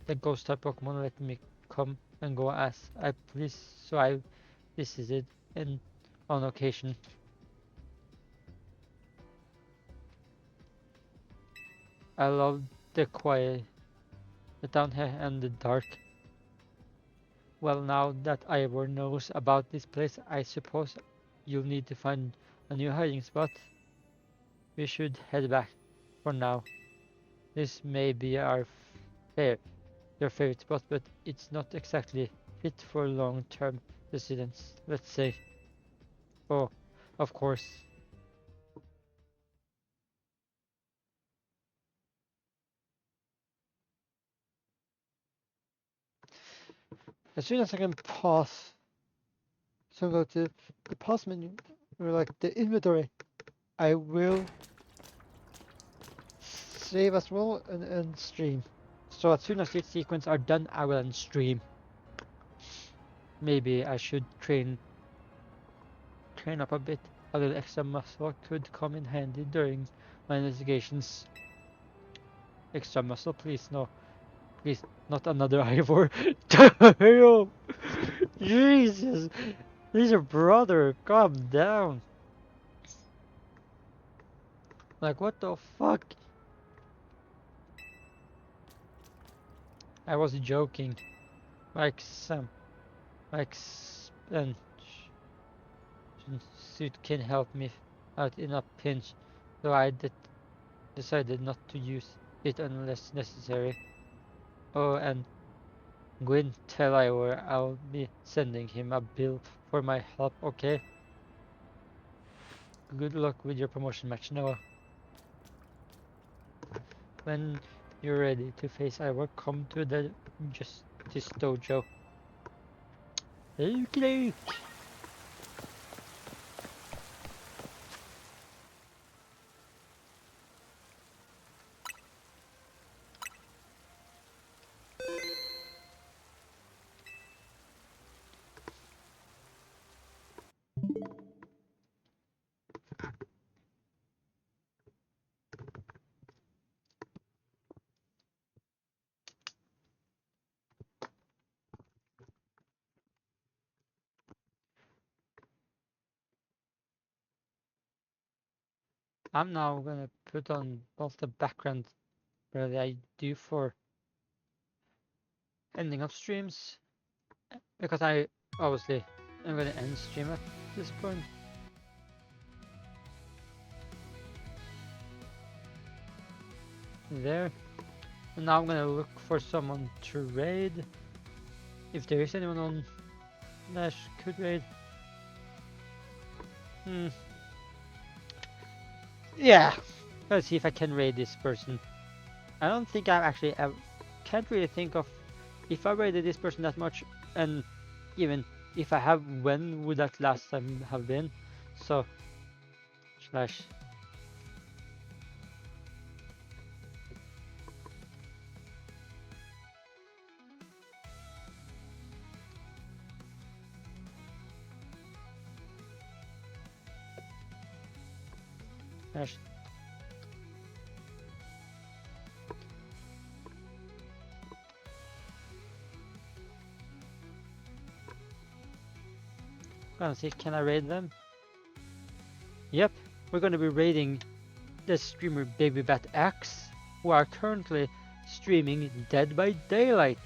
The ghost type Pokemon let me come and go as I please, so I visited and on occasion. I love the quiet, the down here and the dark. Well, now that Ivor knows about this place, I suppose you'll need to find a new hiding spot. We should head back for now. This may be your favorite spot, but it's not exactly fit for long-term residents, let's say. Oh, of course. As soon as I can pause, so go to the pause menu, or like the inventory, I will save as well and stream. So as soon as these sequences are done, I will end stream. Maybe I should train up a bit. A little extra muscle could come in handy during my investigations. Extra muscle, please, no. Please, not another Ivor. Damn! Jesus! This your brother, calm down. Like, what the fuck? I was joking. Like and suit can help me out in a pinch, so I decided not to use it unless necessary. Oh, and Gwyn, tell Ivor I'll be sending him a bill for my help, okay? Good luck with your promotion match, Noah. When you're ready to face Ivor, come to the Justice Dojo. Okay. I'm now gonna put on both the background that I do for ending of streams, because I obviously am gonna end stream at this point. There. And now I'm gonna look for someone to raid. If there is anyone on Nash could raid. Yeah. Let's see if I can raid this person. I don't think I can't really think of if I raided this person that much, and even if I have, when would that last time have been? So slash Gosh. Gonna see, can I raid them? Yep, we're gonna be raiding the streamer Baby Bat X, who are currently streaming Dead by Daylight.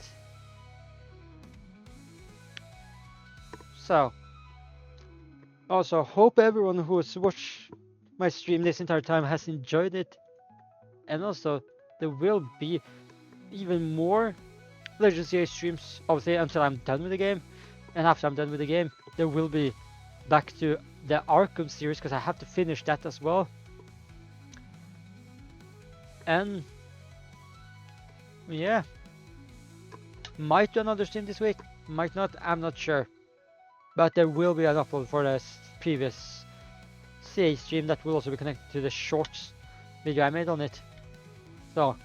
So, also hope everyone who has watched my stream this entire time has enjoyed it. And also, there will be even more Legends Series streams, obviously, until I'm done with the game. And after I'm done with the game, there will be back to the Arkham series, because I have to finish that as well. And yeah, might do another stream this week, might not, I'm not sure. But there will be an upload for the previous CA stream that will also be connected to the shorts video I made on it. So,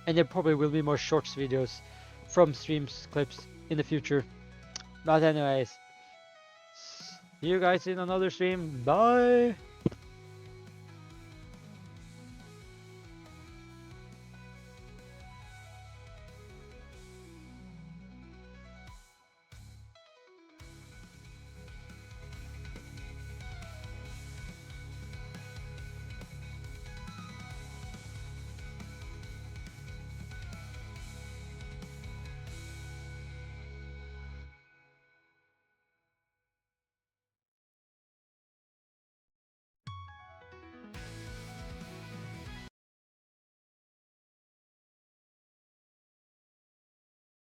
and there probably will be more shorts videos from streams clips in the future. But anyways, see you guys in another stream. Bye!